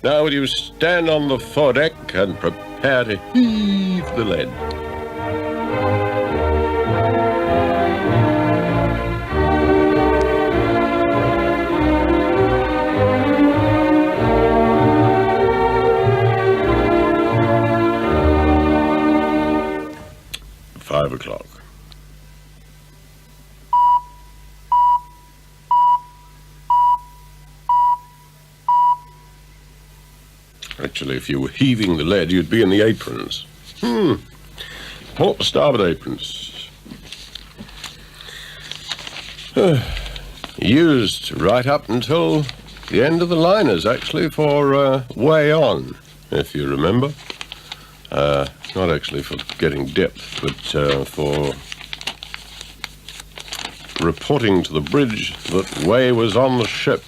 Now will you stand on the foredeck and prepare to heave the lead. Five o'clock. Actually, if you were heaving the lead, you'd be in the aprons. Port starboard aprons. Used right up until the end of the liners, actually, for way on, if you remember. Not actually for getting depth, but for reporting to the bridge that way was on the ship.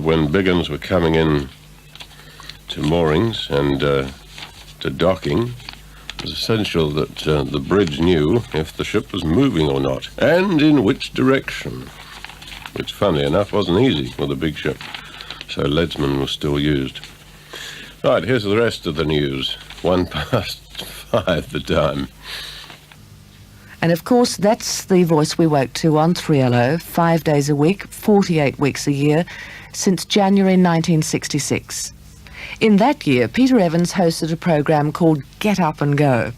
When big uns were coming in to moorings and to docking, it was essential that the bridge knew if the ship was moving or not, and in which direction. Which, funnily enough, wasn't easy with a big ship, so leadsmen were still used. Right, here's the rest of the news. 5:01 the time. And of course, that's the voice we woke to on 3LO, 5 days a week, 48 weeks a year, since January 1966. In that year, Peter Evans hosted a program called Get Up and Go.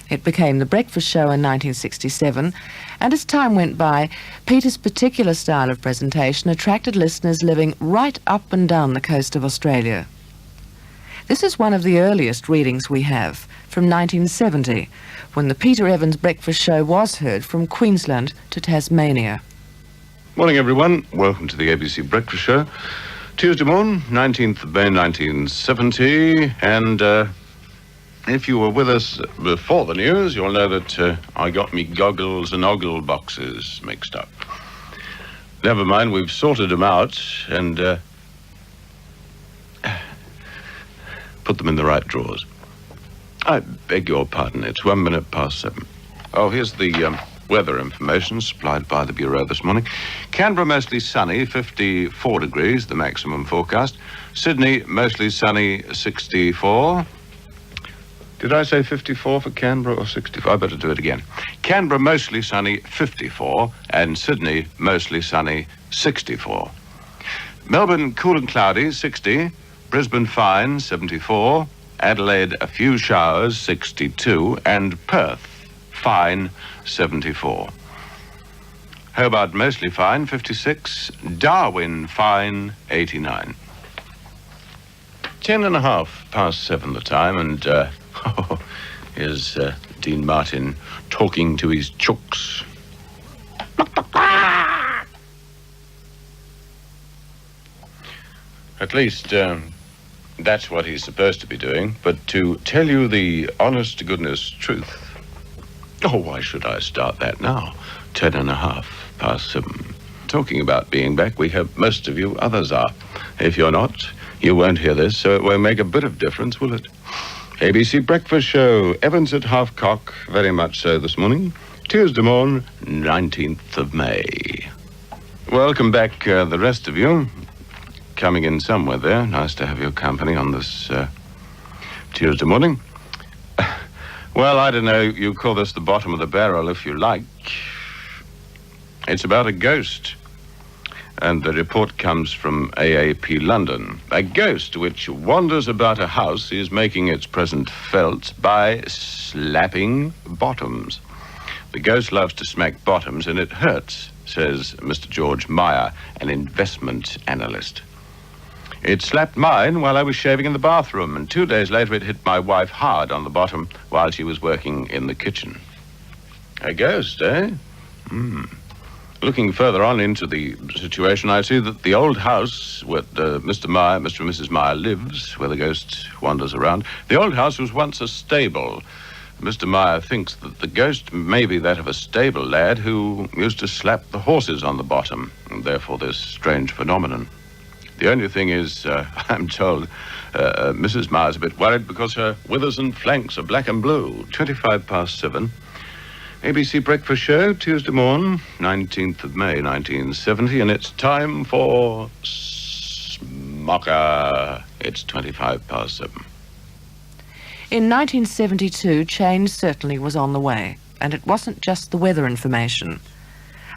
It became The Breakfast Show in 1967, and as time went by, Peter's particular style of presentation attracted listeners living right up and down the coast of Australia. This is one of the earliest readings we have, from 1970, when the Peter Evans Breakfast Show was heard from Queensland to Tasmania. Morning, everyone. Welcome to the ABC Breakfast Show. Tuesday morning, 19th of May, 1970, and if you were with us before the news, you'll know that I got me goggles and ogle boxes mixed up. Never mind, we've sorted them out and put them in the right drawers. I beg your pardon, it's 1 minute past 7. Oh, here's the weather information supplied by the Bureau this morning. Canberra mostly sunny, 54 degrees, the maximum forecast. Sydney mostly sunny, 64. Did I say 54 for Canberra or 64? I better do it again. Canberra mostly sunny, 54, and Sydney mostly sunny, 64. Melbourne cool and cloudy, 60. Brisbane fine, 74. Adelaide a few showers, 62. And Perth fine, 74. Hobart mostly fine, 56. Darwin fine, 89. 10:30 past 7 the time, and here's Dean Martin talking to his chooks. At least, that's what he's supposed to be doing. But to tell you the honest-to-goodness truth... Oh, why should I start that now? 10:30 past 7. Talking about being back, we hope most of you others are. If you're not, you won't hear this, so it won't make a bit of difference, will it? ABC Breakfast Show, Evans at half-cock, very much so this morning. Tuesday morning, 19th of May. Welcome back, the rest of you. Coming in somewhere there. Nice to have your company on this Tuesday morning. Well, I don't know, you call this the bottom of the barrel if you like. It's about a ghost. And the report comes from AAP London. A ghost which wanders about a house is making its presence felt by slapping bottoms. The ghost loves to smack bottoms and it hurts, says Mr. George Meyer, an investment analyst. It slapped mine while I was shaving in the bathroom, and 2 days later it hit my wife hard on the bottom while she was working in the kitchen. A ghost, eh? Looking further on into the situation, I see that the old house where Mr. and Mrs. Meyer lives, where the ghost wanders around, the old house was once a stable. Mr. Meyer thinks that the ghost may be that of a stable lad who used to slap the horses on the bottom, and therefore this strange phenomenon. The only thing is, I'm told, Mrs. Meyer's a bit worried because her withers and flanks are black and blue. 25 past 7. ABC Breakfast Show, Tuesday morning, 19th of May, 1970, and it's time for Smell Mocha. It's 25 past 7. In 1972, change certainly was on the way, and it wasn't just the weather information.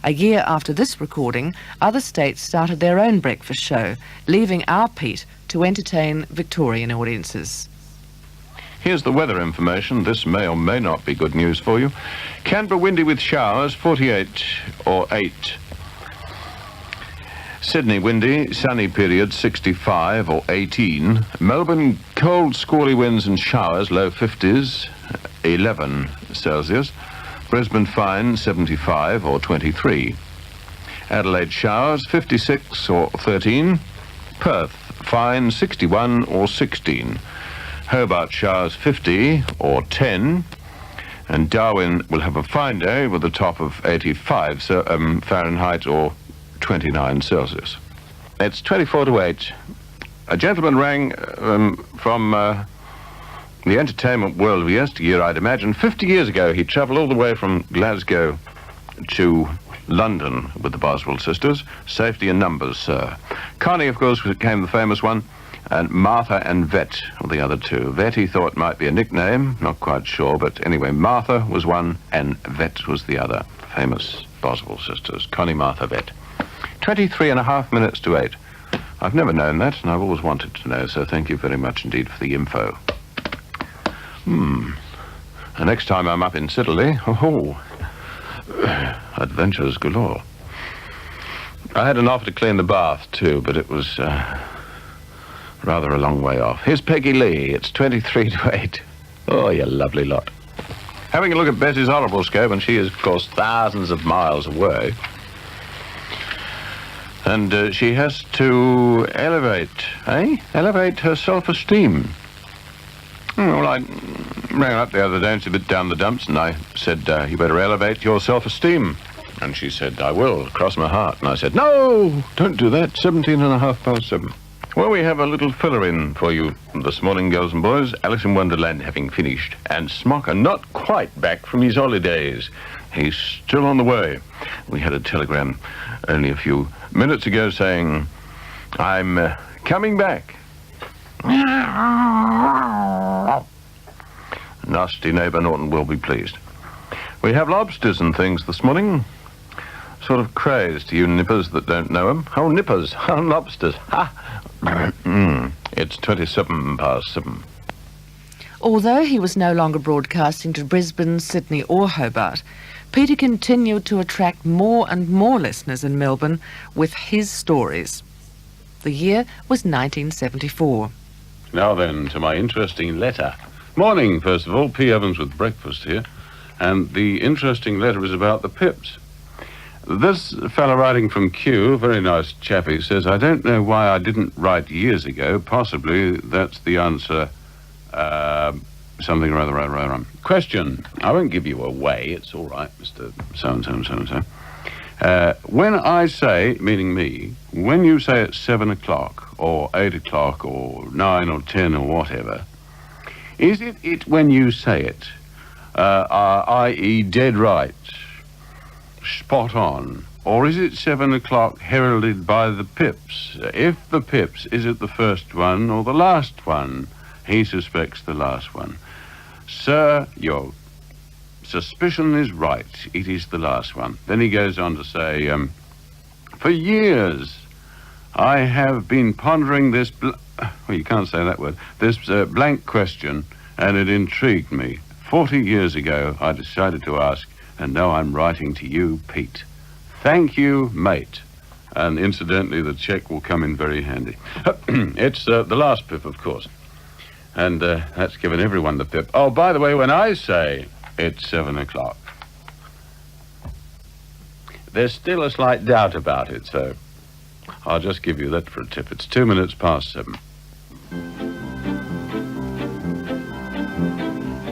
A year after this recording, other states started their own breakfast show, leaving our Pete to entertain Victorian audiences. Here's the weather information. This may or may not be good news for you. Canberra windy with showers, 48 or 8. Sydney windy, sunny period, 65 or 18. Melbourne cold, squally winds and showers, low 50s, 11 Celsius. Brisbane fine, 75 or 23. Adelaide showers, 56 or 13. Perth fine, 61 or 16. Hobart showers, 50 or 10. And Darwin will have a fine day with a top of 85 Fahrenheit or 29 Celsius. It's 24 to 8. A gentleman rang from the entertainment world of yesteryear, I'd imagine. 50 years ago, he travelled all the way from Glasgow to London with the Boswell sisters. Safety in numbers, sir. Connie, of course, became the famous one, and Martha and Vet were the other two. Vet he thought might be a nickname, not quite sure, but anyway, Martha was one and Vet was the other. Famous Boswell sisters. Connie, Martha, Vet. 23 and a half minutes to 8. I've never known that, and I've always wanted to know, so thank you very much indeed for the info. And next time I'm up in Siddeley, adventures galore. I had an offer to clean the bath too, but it was rather a long way off. Here's Peggy Lee. It's 23 to 8. Oh, you lovely lot. Having a look at Bessie's horoscope, and she is, of course, thousands of miles away. And she has to elevate her self-esteem. Well, I rang her up the other day and she's a bit down the dumps, and I said, you better elevate your self-esteem. And she said, I will, cross my heart. And I said, no, don't do that, 17 and a half past 7. Well, we have a little filler in for you this morning, girls and boys. Alice in Wonderland having finished, and Smocker not quite back from his holidays. He's still on the way. We had a telegram only a few minutes ago saying, I'm coming back. Nasty neighbour Norton will be pleased. We have lobsters and things this morning. Sort of craze to you nippers that don't know them. Oh, nippers. Oh, lobsters. Ha! It's 27 past 7. Although he was no longer broadcasting to Brisbane, Sydney or Hobart, Peter continued to attract more and more listeners in Melbourne with his stories. The year was 1974. Now then, to my interesting letter. Morning, first of all. P. Evans with breakfast here. And the interesting letter is about the pips. This fellow writing from Kew, very nice chappie, says, I don't know why I didn't write years ago. Possibly that's the answer. Something or other. Question. I won't give you away. It's all right, Mr. So-and-so and so-and-so. When I say, meaning me, when you say it's 7 o'clock or 8 o'clock or 9 or 10 or whatever, is it when you say it, i.e. dead right, spot on, or is it 7 o'clock heralded by the pips? If the pips, is it the first one or the last one? He suspects the last one. Sir, your suspicion is right. It is the last one. Then he goes on to say, for years I have been pondering this, well, you can't say that word, this blank question, and it intrigued me. 40 years ago I decided to ask, and now I'm writing to you, Pete. Thank you, mate. And incidentally, the cheque will come in very handy. It's the last pip, of course. And that's given everyone the pip. Oh, by the way, when I say it's 7 o'clock, there's still a slight doubt about it, so I'll just give you that for a tip. It's 2 minutes past 7.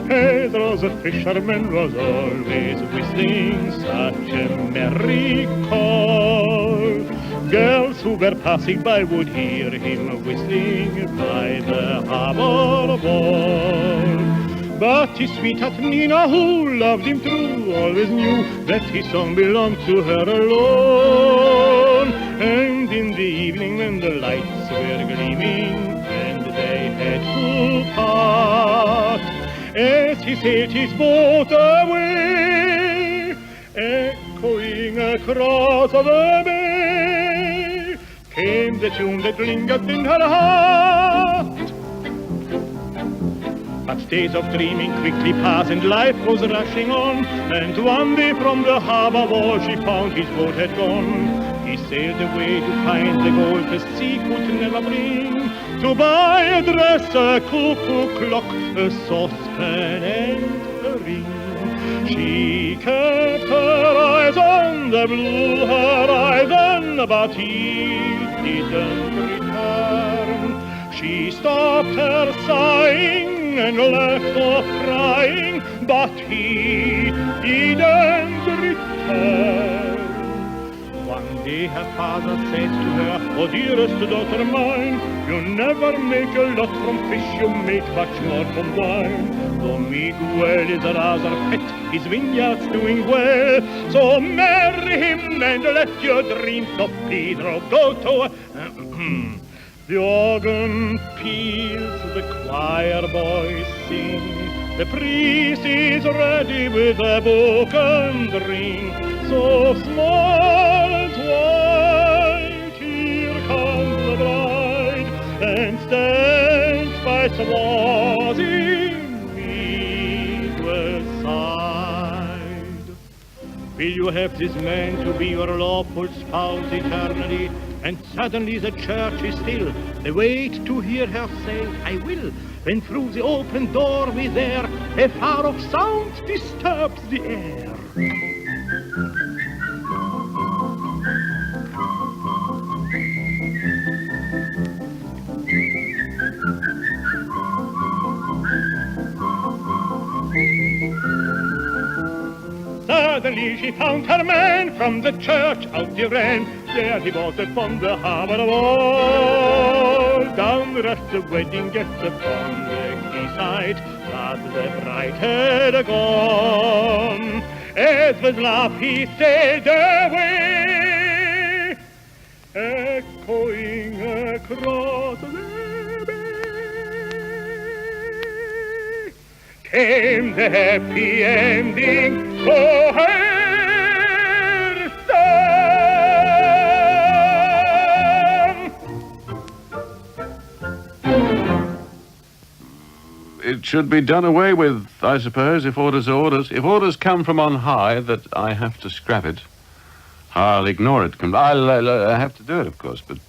Pedro the fisherman was always whistling such a merry call. Girls who were passing by would hear him whistling by the harbour wall. But his sweetheart Nina, who loved him true, always knew that his song belonged to her alone. And And in the evening when the lights were gleaming and they had to part, as he sailed his boat away, echoing across the bay, came the tune that lingered in her heart. But days of dreaming quickly pass and life goes rushing on, and one day from the harbour wall she found his boat had gone. He sailed away to find the gold the sea could never bring, to buy a dress, a cuckoo clock, a saucepan and a ring. She kept her eyes on the blue horizon, but he didn't return. She stopped her sighing and left off crying, but he didn't return. One day her father said to her, "Oh dearest daughter mine, you never make a lot from fish, you make much more from wine. Though Miguel is rather fat, his vineyard's doing well, so marry him and let your dreams of Pedro go to..." The organ peals, the choir boys sing, the priest is ready with a book and ring. So small and white, here comes the bride, and stands by swarthy Miguel's side. Will you have this man to be your lawful spouse eternally? And suddenly the church is still. They wait to hear her say, "I will." Then through the open doorway there, a far-off sound disturbs the air. Suddenly she found her man, from the church out he ran. There he was upon the harbour wall. Down rushed the wedding guests upon the quayside, but the bride had gone. As with laugh he sailed away, echoing across the bay. Came the happy ending for her son. It should be done away with, I suppose, if orders are orders. If orders come from on high that I have to scrap it, I'll ignore it. I'll have to do it, of course, but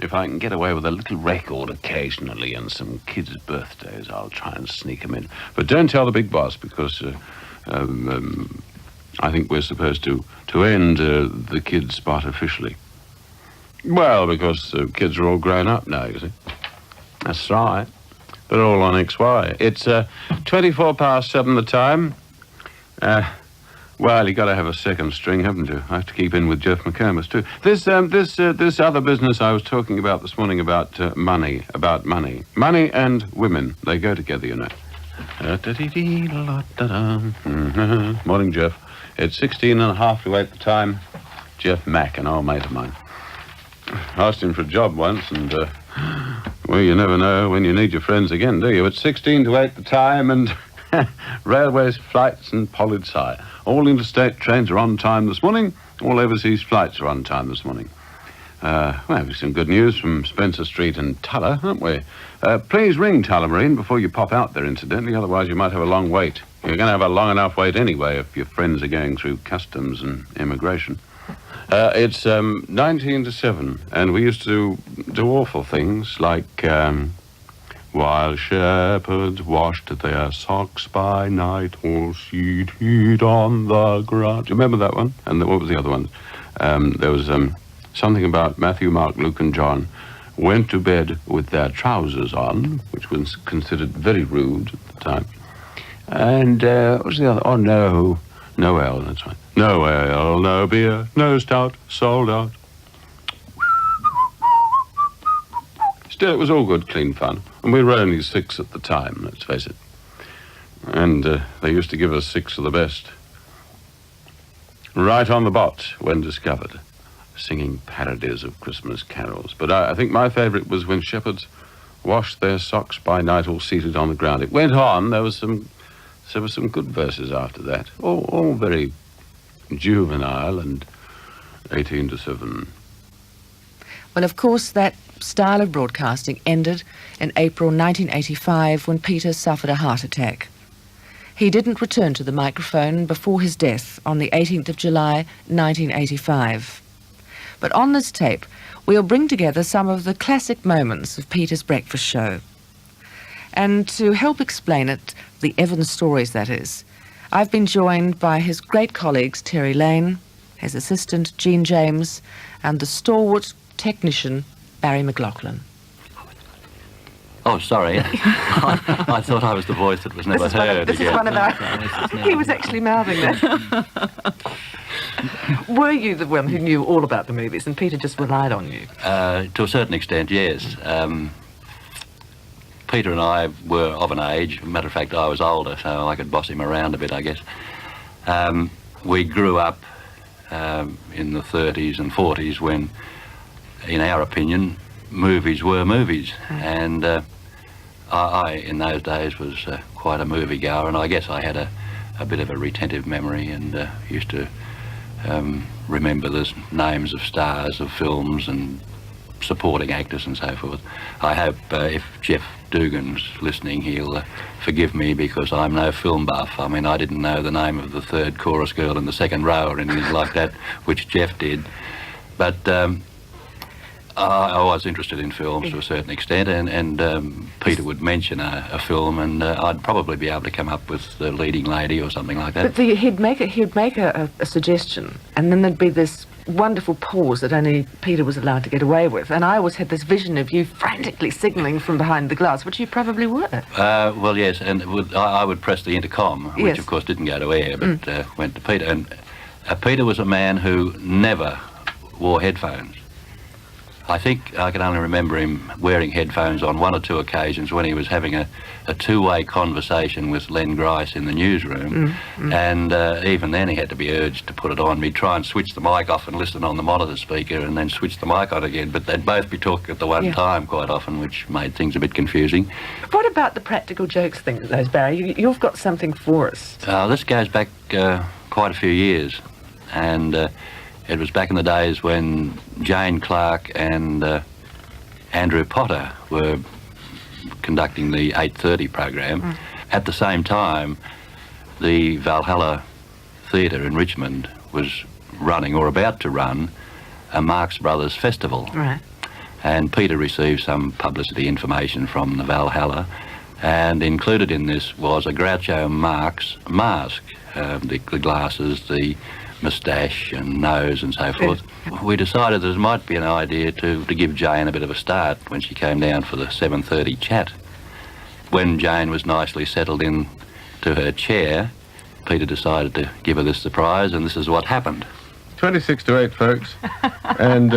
if I can get away with a little record occasionally and some kids' birthdays, I'll try and sneak them in. But don't tell the big boss, because I think we're supposed to end the kids' spot officially. Well, because the kids are all grown up now, you see. That's right. They're all on XY. It's 7:24 the time. Well, you got to have a second string, haven't you? I have to keep in with Jeff McComas too. This other business I was talking about this morning about money, money and women. They go together, you know. Morning, Jeff. It's 16:30 to 8 the time. Jeff Mack, an old mate of mine. Asked him for a job once, and well, you never know when you need your friends again, do you? It's 16 to 8 the time, and railways, flights, and Pollard's High. All interstate trains are on time this morning. All overseas flights are on time this morning. Well, we've some good news from Spencer Street and Tuller, haven't we? Please ring Tullamarine before you pop out there, incidentally, otherwise you might have a long wait. You're going to have a long enough wait anyway if your friends are going through customs and immigration. It's 19 to 7, and we used to do awful things like, while shepherds washed their socks by night, all seated on the ground. Do you remember that one? And what was the other one? There was something about Matthew, Mark, Luke, and John went to bed with their trousers on, which was considered very rude at the time. And what was the other? Oh, no. No ale, that's right. No ale, no beer, no stout, sold out. Still, it was all good, clean fun. And we were only 6 at the time, let's face it. And they used to give us 6 of the best. Right on the bot when discovered. singing parodies of Christmas carols. But I think my favourite was when shepherds washed their socks by night all seated on the ground. It went on. There were some good verses after that, all very juvenile and 18 to 7. Well, of course, that style of broadcasting ended in April 1985 when Peter suffered a heart attack. He didn't return to the microphone before his death on the 18th of July 1985. But on this tape, we'll bring together some of the classic moments of Peter's breakfast show. And to help explain it, the Evans stories that is, I've been joined by his great colleagues Terry Lane, his assistant Jean James, and the stalwart technician Barry McLaughlin. Oh, sorry. I thought I was the voice that was never heard. This is one of our... He was actually mouthing that. Were you the one who knew all about the movies and Peter just relied on you? To a certain extent, yes. Peter and I were of an age. Matter of fact, I was older, so I could boss him around a bit, I guess. We grew up in the 30s and 40s when, in our opinion, movies were movies. And I, in those days, was quite a movie goer, and I guess I had a bit of a retentive memory and used to remember the names of stars of films and supporting actors and so forth. I hope if Jeff Dugan's listening, he'll forgive me because I'm no film buff. I mean, I didn't know the name of the third chorus girl in the second row or anything like that, which Jeff did. But I was interested in films to a certain extent, and Peter would mention a film, and I'd probably be able to come up with the leading lady or something like that. But he'd make a suggestion, and then there'd be this wonderful pause that only Peter was allowed to get away with. And I always had this vision of you frantically signalling from behind the glass, which you probably were. Well, yes, and I would press the intercom, which yes, of course didn't go to air, but went to Peter. And Peter was a man who never wore headphones. I think I can only remember him wearing headphones on one or two occasions when he was having a two-way conversation with Len Grice in the newsroom, and even then he had to be urged to put it on. He'd try and switch the mic off and listen on the monitor speaker and then switch the mic on again, but they'd both be talking at the one time quite often, which made things a bit confusing. What about the practical jokes thing, those, Barry? You've got something for us. This goes back quite a few years, and it was back in the days when Jane Clark and Andrew Potter were conducting the 8:30 program. At the same time, the Valhalla Theatre in Richmond was running, or about to run, a Marx Brothers festival. Right. And Peter received some publicity information from the Valhalla, and included in this was a Groucho Marx mask, the glasses, the moustache and nose and so forth. We decided that it might be an idea to give Jane a bit of a start when she came down for the 7:30 chat. When Jane was nicely settled in to her chair, Peter decided to give her this surprise, and this is what happened. 26 to 8, folks. And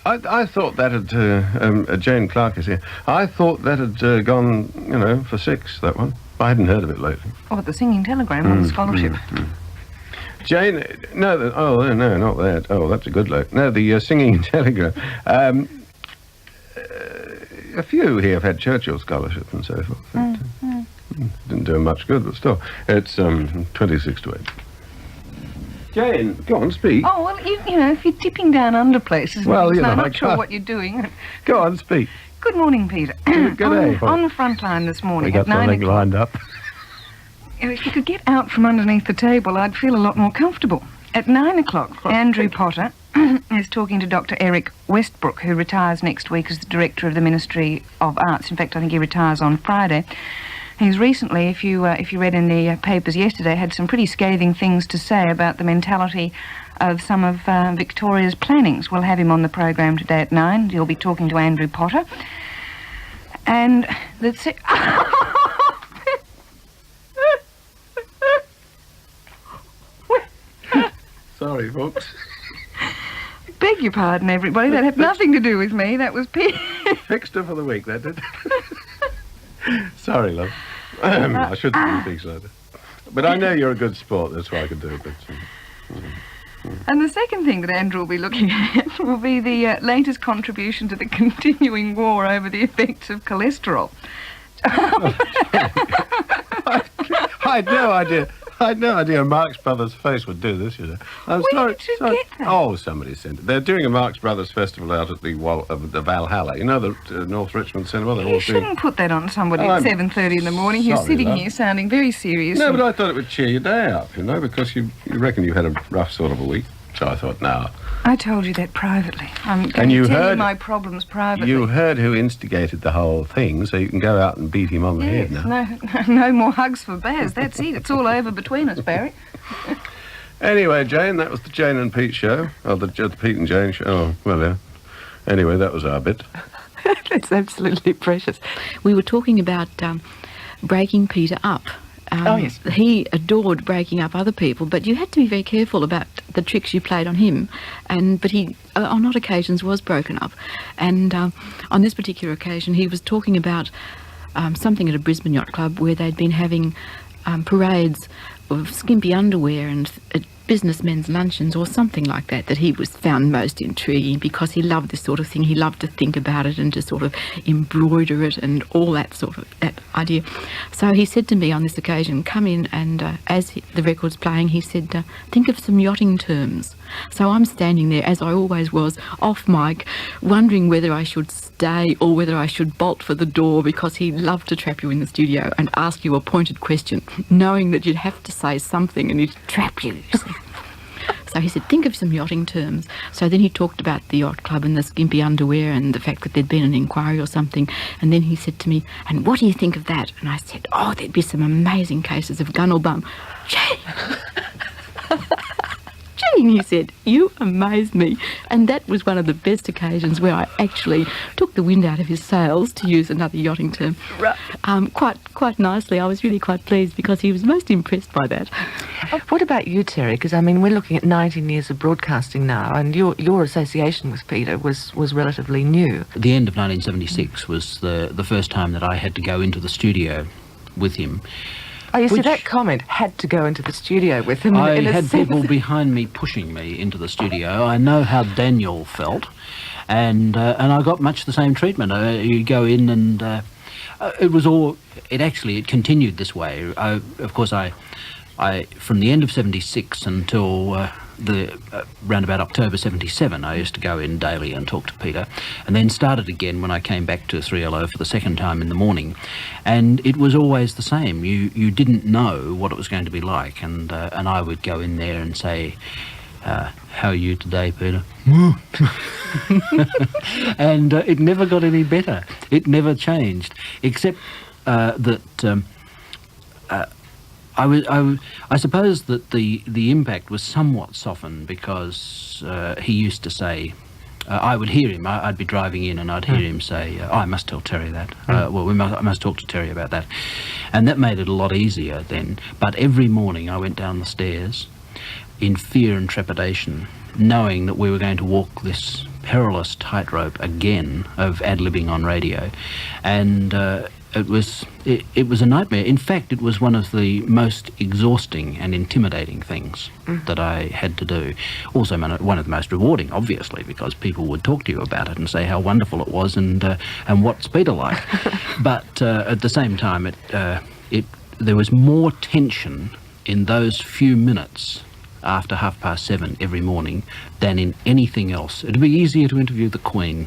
I thought that had, Jane Clark is here, I thought that had gone, for 6, that one. I hadn't heard of it lately. Oh, the singing telegram on the scholarship. Jane, no, no, not that. Oh, that's a good look. No, the singing telegram. A few here have had Churchill scholarship and so forth. Didn't do much good, but still, it's 26 to 8. Jane, go on, speak. Oh, well, you know, if you're tipping down under places, well, I'm not sure what you're doing. Go on, speak. Good morning, Peter. Good day. On the front line this morning we got at 9 something o'clock. lined up. If you could get out from underneath the table, I'd feel a lot more comfortable. At 9 o'clock, Andrew Potter is talking to Dr. Eric Westbrook, who retires next week as the Director of the Ministry of Arts. In fact, I think he retires on Friday. He's recently, if you read in the papers yesterday, had some pretty scathing things to say about the mentality of some of Victoria's plannings. We'll have him on the program today at 9. He'll be talking to Andrew Potter. And that's it. Sorry, folks. Beg your pardon, everybody. That had nothing to do with me. That was Fixed her for the week, that did. Sorry, love. I shouldn't speak so. But I know you're a good sport, that's why I could do it. But, And the second thing that Andrew will be looking at will be the latest contribution to the continuing war over the effects of cholesterol. I had no idea Marx Brothers Face would do this, you know. I'm Where sorry. did you sorry. get that? Oh, somebody sent it. They're doing a Marx Brothers festival out at the Valhalla. You know, the North Richmond Cinema. They're You all doing... shouldn't put that on somebody I'm at 7:30 in the morning who's sorry, sitting love. here sounding very serious. No, and- but I thought it would cheer your day up, you know, because you reckon you had a rough sort of a week. So I thought, no. I told you that privately. I'm going And you to tell you heard- my problems privately. You heard who instigated the whole thing, so you can go out and beat him on the Yes, head now. no more hugs for Baz. That's it. It's all over between us, Barry. Anyway, Jane, that was the Jane and Pete show. Oh, the Pete and Jane show. Oh, well, yeah. Anyway, that was our bit. That's absolutely precious. We were talking about breaking Peter up. Oh, yes. He adored breaking up other people, but you had to be very careful about the tricks you played on him. But he, on odd occasions, was broken up. And on this particular occasion, he was talking about something at a Brisbane yacht club where they'd been having parades of skimpy underwear and businessmen's luncheons or something like that, that he was found most intriguing because he loved this sort of thing. He loved to think about it and to sort of embroider it and all that sort of that idea. So he said to me on this occasion, come in, and as the record's playing, he said, think of some yachting terms. So I'm standing there, as I always was, off mic, wondering whether I should stay or whether I should bolt for the door, because he loved to trap you in the studio and ask you a pointed question, knowing that you'd have to say something and he'd trap you. You see. So he said, think of some yachting terms. So then he talked about the yacht club and the skimpy underwear and the fact that there'd been an inquiry or something. And then he said to me, and what do you think of that? And I said, oh, there'd be some amazing cases of gun or bum. Jane, he said, you amaze me. And that was one of the best occasions where I actually took the wind out of his sails, to use another yachting term, quite nicely. I was really quite pleased because he was most impressed by that. What about you, Terry? Because, I mean, we're looking at 19 years of broadcasting now, and your association with Peter was relatively new. The end of 1976 was the first time that I had to go into the studio with him. Oh, you see, Which- that comment, had to go into the studio with him. I in a had sense. people behind me pushing me into the studio. I know how Daniel felt, and I got much the same treatment. You go in and it continued this way. Of course, I from the end of 76 until round about October 77, I used to go in daily and talk to Peter, and then started again when I came back to 3LO for the second time in the morning. And it was always the same. You didn't know what it was going to be like, and I would go in there and say, how are you today, Peter? And it never got any better. It never changed, except that I suppose that the impact was somewhat softened because he used to say, I would hear him, I'd be driving in and I'd hear him say, I must tell Terry that. I must talk to Terry about that. And that made it a lot easier then. But every morning I went down the stairs in fear and trepidation, knowing that we were going to walk this perilous tightrope again of ad-libbing on radio. And it was a nightmare. In fact, it was one of the most exhausting and intimidating things that I had to do. Also one of the most rewarding, obviously, because people would talk to you about it and say how wonderful it was and what's Peter like. But at the same time, there was more tension in those few minutes after 7:30 every morning than in anything else. It'd be easier to interview the Queen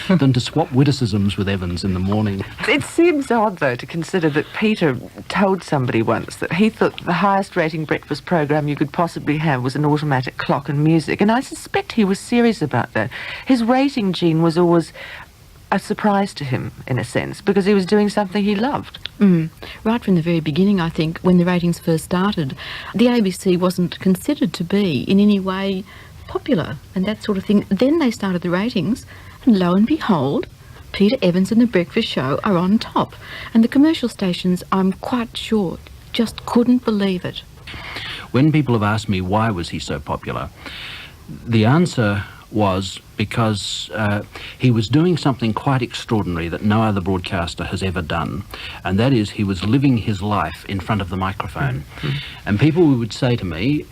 than to swap witticisms with Evans in the morning. It seems odd, though, to consider that Peter told somebody once that he thought the highest rating breakfast program you could possibly have was an automatic clock and music, and I suspect he was serious about that. His rating gene was always a surprise to him, in a sense, because he was doing something he loved. Right from the very beginning, I think, when the ratings first started, the ABC wasn't considered to be in any way popular and that sort of thing. Then they started the ratings, and lo and behold, Peter Evans and the Breakfast Show are on top. And the commercial stations, I'm quite sure, just couldn't believe it. When people have asked me why was he so popular, the answer was because he was doing something quite extraordinary that no other broadcaster has ever done, and that is he was living his life in front of the microphone. And people would say to me,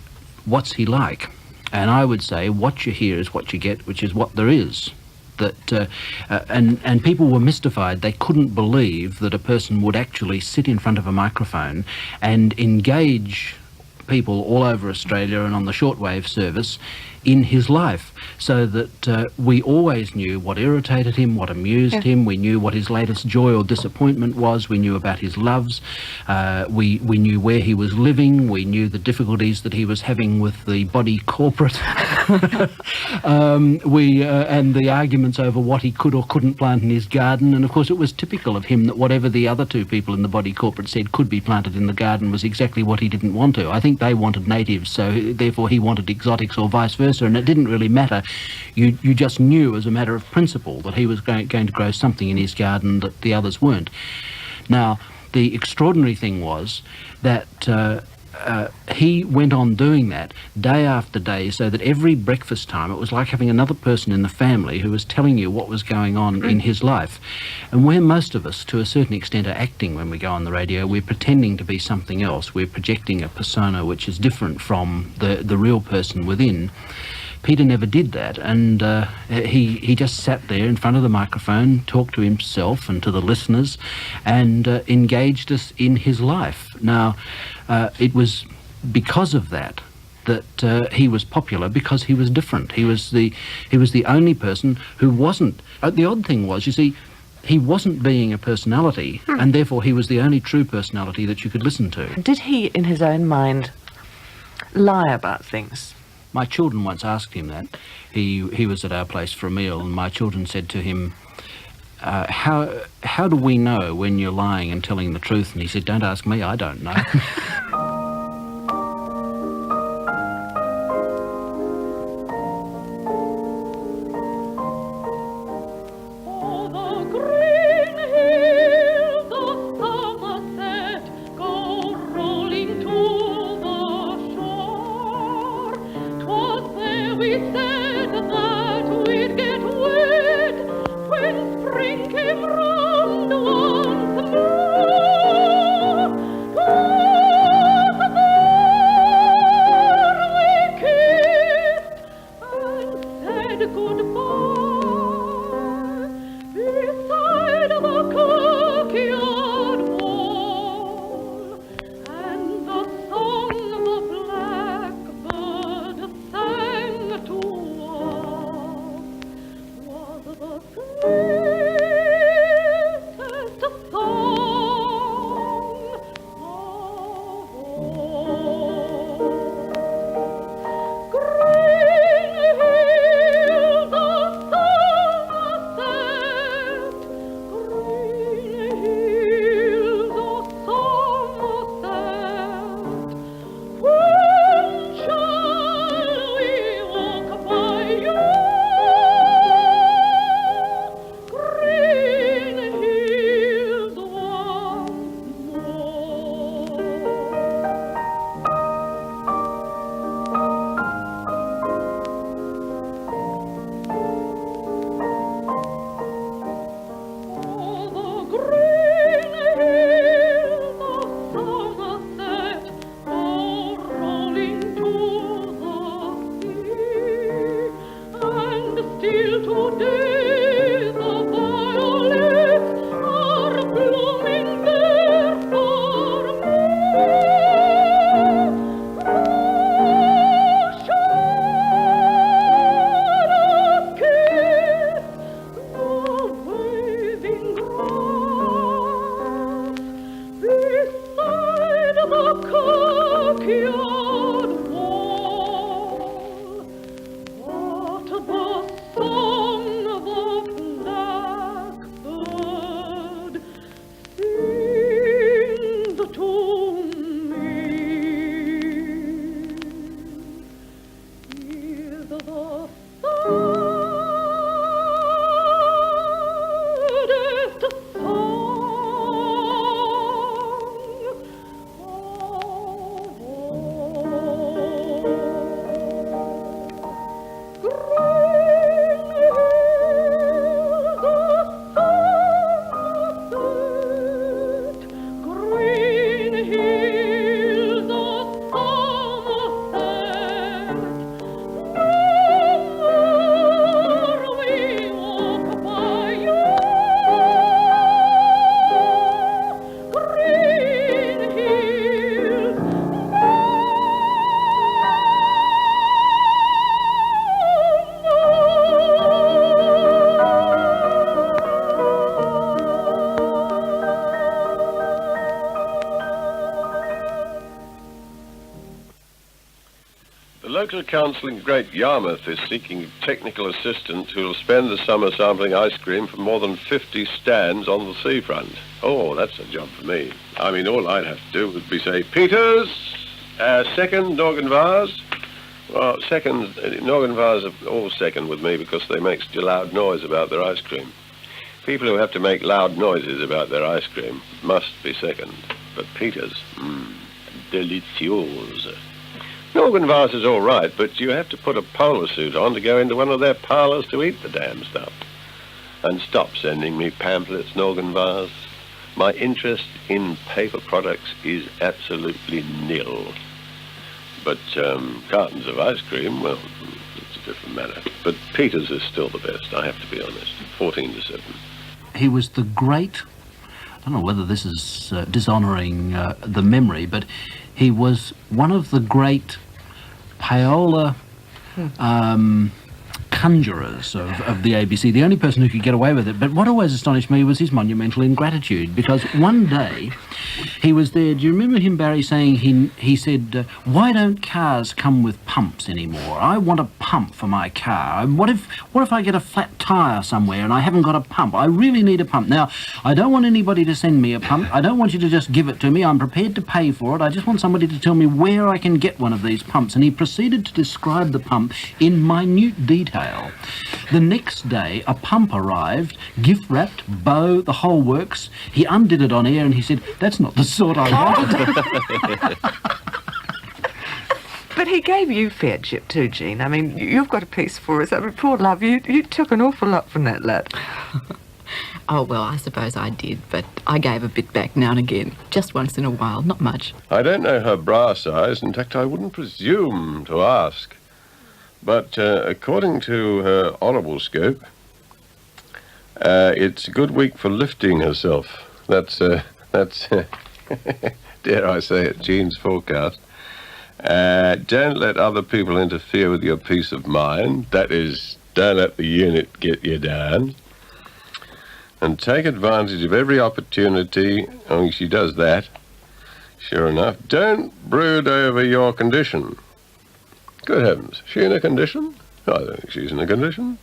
what's he like? And I would say what you hear is what you get, which is what there is. That and people were mystified. They couldn't believe that a person would actually sit in front of a microphone and engage people all over Australia and on the shortwave service in his life, so that we always knew what irritated him, what amused him. We knew what his latest joy or disappointment was. We knew about his loves. We knew where he was living. We knew the difficulties that he was having with the body corporate. And the arguments over what he could or couldn't plant in his garden. And of course it was typical of him that whatever the other two people in the body corporate said could be planted in the garden was exactly what he didn't want to. I think they wanted natives, so therefore he wanted exotics, or vice versa, and it didn't really matter. You just knew as a matter of principle that he was going to grow something in his garden that the others weren't. Now, the extraordinary thing was that he went on doing that day after day, so that every breakfast time it was like having another person in the family who was telling you what was going on in his life. And where most of us, to a certain extent, are acting when we go on the radio, we're pretending to be something else. We're projecting a persona which is different from the real person within. Peter never did that, and he just sat there in front of the microphone, talked to himself and to the listeners, and engaged us in his life. Now, it was because of that he was popular, because he was different. He was the only person who wasn't. The odd thing was, you see, he wasn't being a personality, and therefore he was the only true personality that you could listen to. Did he, in his own mind, lie about things? My children once asked him that. He was at our place for a meal, and my children said to him, how do we know when you're lying and telling the truth? And he said, don't ask me, I don't know. Medical Council in Great Yarmouth is seeking a technical assistant who will spend the summer sampling ice cream from more than 50 stands on the seafront. Oh, that's a job for me. I mean, all I'd have to do would be say, Peters, second, Norgan Vase. Well, second, Norgan Vase are all second with me because they make such a loud noise about their ice cream. People who have to make loud noises about their ice cream must be second. But Peters, delicious. Norgan Vase is all right, but you have to put a polo suit on to go into one of their parlours to eat the damn stuff. And stop sending me pamphlets, Norgan Vase. My interest in paper products is absolutely nil. But cartons of ice cream, well, it's a different matter. But Peters is still the best, I have to be honest. 14-7. He was the great, I don't know whether this is dishonouring the memory, but he was one of the great payola conjurers of the ABC, the only person who could get away with it. But what always astonished me was his monumental ingratitude, because one day he was there. Do you remember him, Barry, saying he said, why don't cars come with pumps anymore? I want a pump for my car. What if I get a flat tyre somewhere and I haven't got a pump? I really need a pump. Now, I don't want anybody to send me a pump. I don't want you to just give it to me. I'm prepared to pay for it. I just want somebody to tell me where I can get one of these pumps. And he proceeded to describe the pump in minute detail. The next day, a pump arrived, gift-wrapped, bow, the whole works. He undid it on air and he said, that's not the sort I wanted. But he gave you fairship too, Jean. I mean, you've got a piece for us. I mean, poor love, you took an awful lot from that lad. Oh, well, I suppose I did, but I gave a bit back now and again. Just once in a while, not much. I don't know her bra size. In fact, I wouldn't presume to ask. But according to her honourable scope, it's a good week for lifting herself. That's dare I say it, Jean's forecast. Don't let other people interfere with your peace of mind. That is, don't let the unit get you down. And take advantage of every opportunity. Oh, she does that, sure enough. Don't brood over your condition. Good heavens, is she in a condition? I don't think she's in a condition.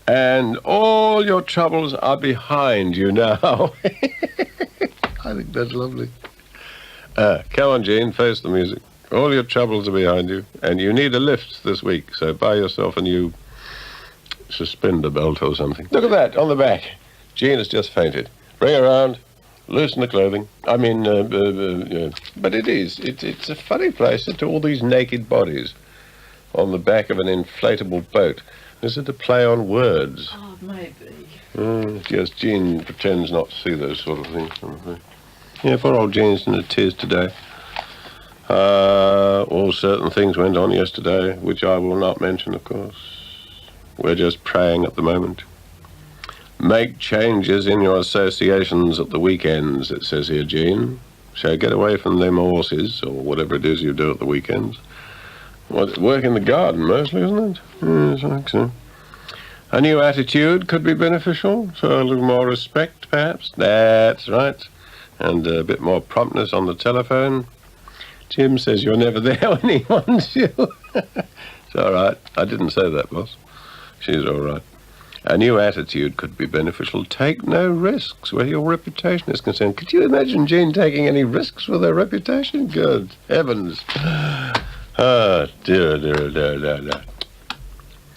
And all your troubles are behind you now. I think that's lovely. Come on, Jean, face the music. All your troubles are behind you, and you need a lift this week, so buy yourself a new suspender belt or something. Look at that, on the back. Jean has just fainted. Bring her around. Loosen the clothing. I mean, but it's a funny place to all these naked bodies on the back of an inflatable boat. Is it a play on words? Oh, maybe. Yes, Jean pretends not to see those sort of things. Yeah, poor old Jean's in the tears today. All certain things went on yesterday, which I will not mention, of course. We're just praying at the moment. Make changes in your associations at the weekends, it says here, Jean. So get away from them horses, or whatever it is you do at the weekends. Well, it's work in the garden mostly, isn't it? Yes, I think so. A new attitude could be beneficial, so a little more respect, perhaps. That's right. And a bit more promptness on the telephone. Jim says you're never there when he wants you. It's all right. I didn't say that, boss. She's all right. A new attitude could be beneficial. Take no risks where your reputation is concerned. Could you imagine Jean taking any risks with her reputation? Good heavens. Oh, dear.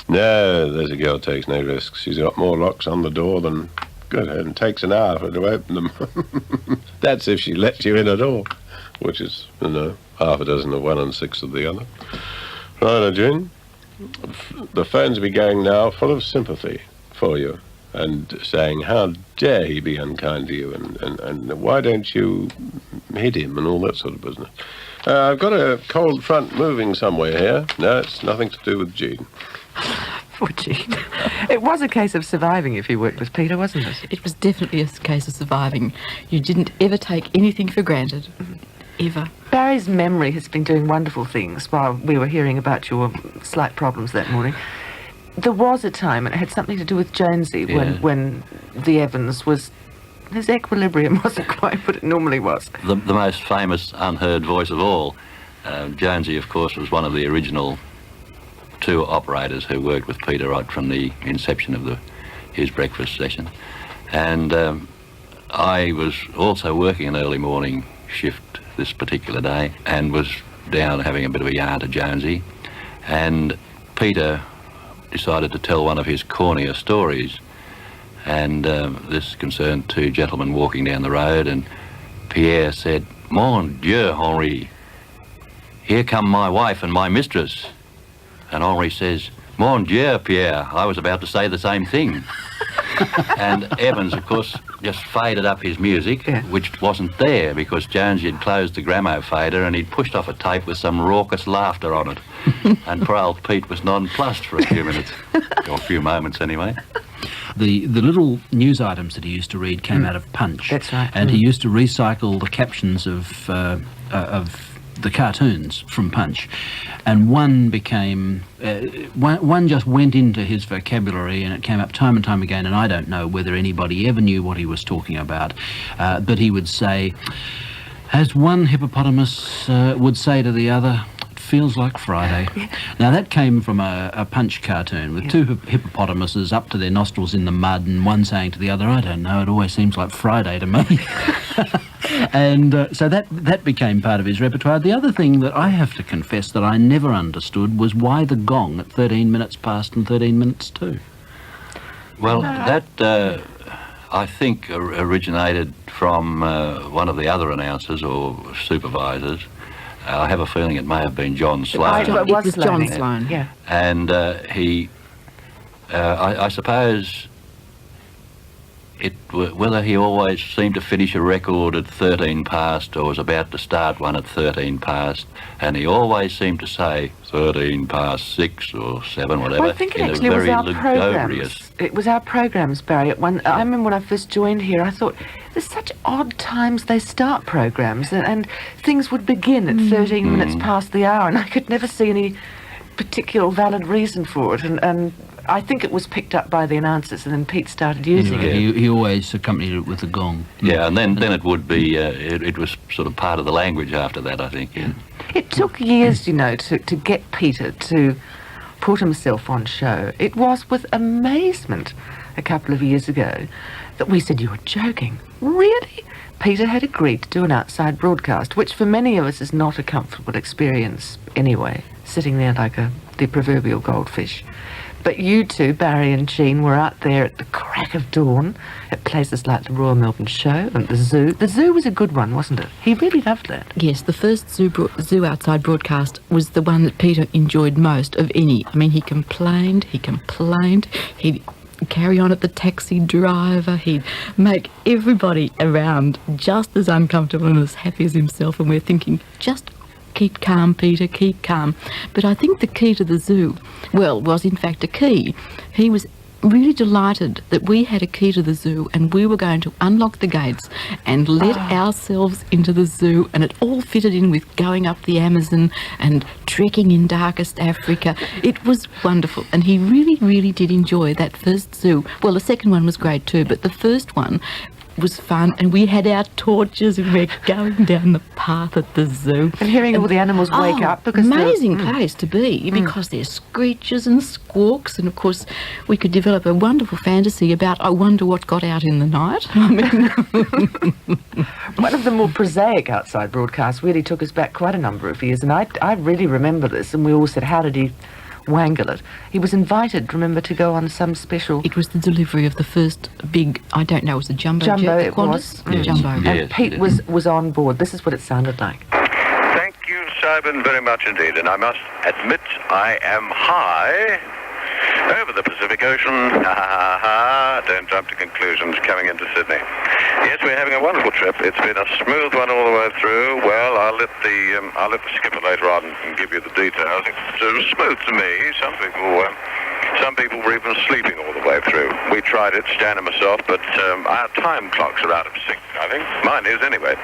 No, there's a girl takes no risks. She's got more locks on the door than... Good heavens, takes an hour for her to open them. That's if she lets you in at all. Which is, half a dozen of one and six of the other. Right, Jean. The phones will be going now full of sympathy for you and saying, how dare he be unkind to you and why don't you hit him and all that sort of business. I've got a cold front moving somewhere here. No, it's nothing to do with Jean. Poor Jean. It was a case of surviving if you worked with Peter, wasn't it? It was definitely a case of surviving. You didn't ever take anything for granted. Ever. Barry's memory has been doing wonderful things while we were hearing about your slight problems that morning. There was a time, and it had something to do with Jonesy, when the Evans was... His equilibrium wasn't quite what it normally was. The most famous unheard voice of all Jonesy, of course, was one of the original tour operators who worked with Peter right from the inception of his breakfast session. And I was also working an early morning shift this particular day and was down having a bit of a yarn to Jonesy. And Peter decided to tell one of his cornier stories. And this concerned two gentlemen walking down the road, and Pierre said, "Mon Dieu, Henri, here come my wife and my mistress." And Henri says, "Mon Dieu, Pierre, I was about to say the same thing." And Evans, of course, just faded up his music, which wasn't there because Jonesy had closed the gramo fader and he'd pushed off a tape with some raucous laughter on it. And poor old Pete was nonplussed for a few minutes, or a few moments anyway. The little news items that he used to read came out of Punch. That's right. And he used to recycle the captions of the cartoons from Punch, and one became one just went into his vocabulary, and it came up time and time again. And I don't know whether anybody ever knew what he was talking about, but he would say, as one hippopotamus would say to the other, "It feels like Friday." Now that came from a Punch cartoon with two hippopotamuses up to their nostrils in the mud, and one saying to the other, "I don't know, it always seems like Friday to me." And so that became part of his repertoire. The other thing that I have to confess that I never understood was why the gong at 13 minutes past and 13 minutes to. Well, that I think originated from one of the other announcers or supervisors. I have a feeling it may have been John Sloan. It was John Sloan. Sloan. Yeah. And I suppose whether he always seemed to finish a record at 13 past or was about to start one at 13 past, and he always seemed to say 13 past 6 or 7, whatever. Well, I think it in actually a was very our lugubrious. programs. It was our programs, Barry. I remember when I first joined here, I thought, there's such odd times they start programs, and things would begin at 13 minutes past the hour, and I could never see any particular valid reason for it. And I think it was picked up by the announcers, and then Pete started using Anyway, it. he always accompanied it with a gong. Yeah, and then it would be, it was sort of part of the language after that, I think. Yeah. It took years, you know, to get Peter to put himself on show. It was with amazement a couple of years ago that we said, "You were joking. Really?" Peter had agreed to do an outside broadcast, which for many of us is not a comfortable experience anyway, sitting there like the proverbial goldfish. But you two, Barry and Jean, were out there at the crack of dawn at places like the Royal Melbourne Show and the Zoo. The Zoo was a good one, wasn't it? He really loved that. Yes, the first zoo outside broadcast was the one that Peter enjoyed most of any. I mean, he complained, he'd carry on at the taxi driver, he'd make everybody around just as uncomfortable and as happy as himself, and we're thinking, just keep calm, Peter, keep calm. But I think the key to the zoo, well, was in fact a key. He was really delighted that we had a key to the zoo and we were going to unlock the gates and let ourselves into the zoo, and it all fitted in with going up the Amazon and trekking in darkest Africa. It was wonderful, and he really, really did enjoy that first zoo. Well, the second one was great too, but the first one was fun, and we had our torches and we're going down the path at the zoo. And hearing all the animals wake up. Because amazing place to be, because there's screeches and squawks, and of course we could develop a wonderful fantasy about, I wonder what got out in the night. I mean, one of the more prosaic outside broadcasts really took us back quite a number of years, and I really remember this, and we all said, how did he wangle it? He was invited, remember, to go on some special... It was the delivery of the first big, I don't know, it was a jumbo jet, the it Qantas? was. Jumbo. And Pete was on board. This is what it sounded like. Thank you, Simon, very much indeed. And I must admit I am high over the Pacific Ocean. Don't jump to conclusions coming into Sydney. Yes, we're having a wonderful trip. It's been a smooth one all the way through. Well, I'll let the skipper later on and give you the details. It's smooth to me. Some people were even sleeping all the way through. We tried it, Stan and myself, but our time clocks are out of sync, I think. Mine is anyway.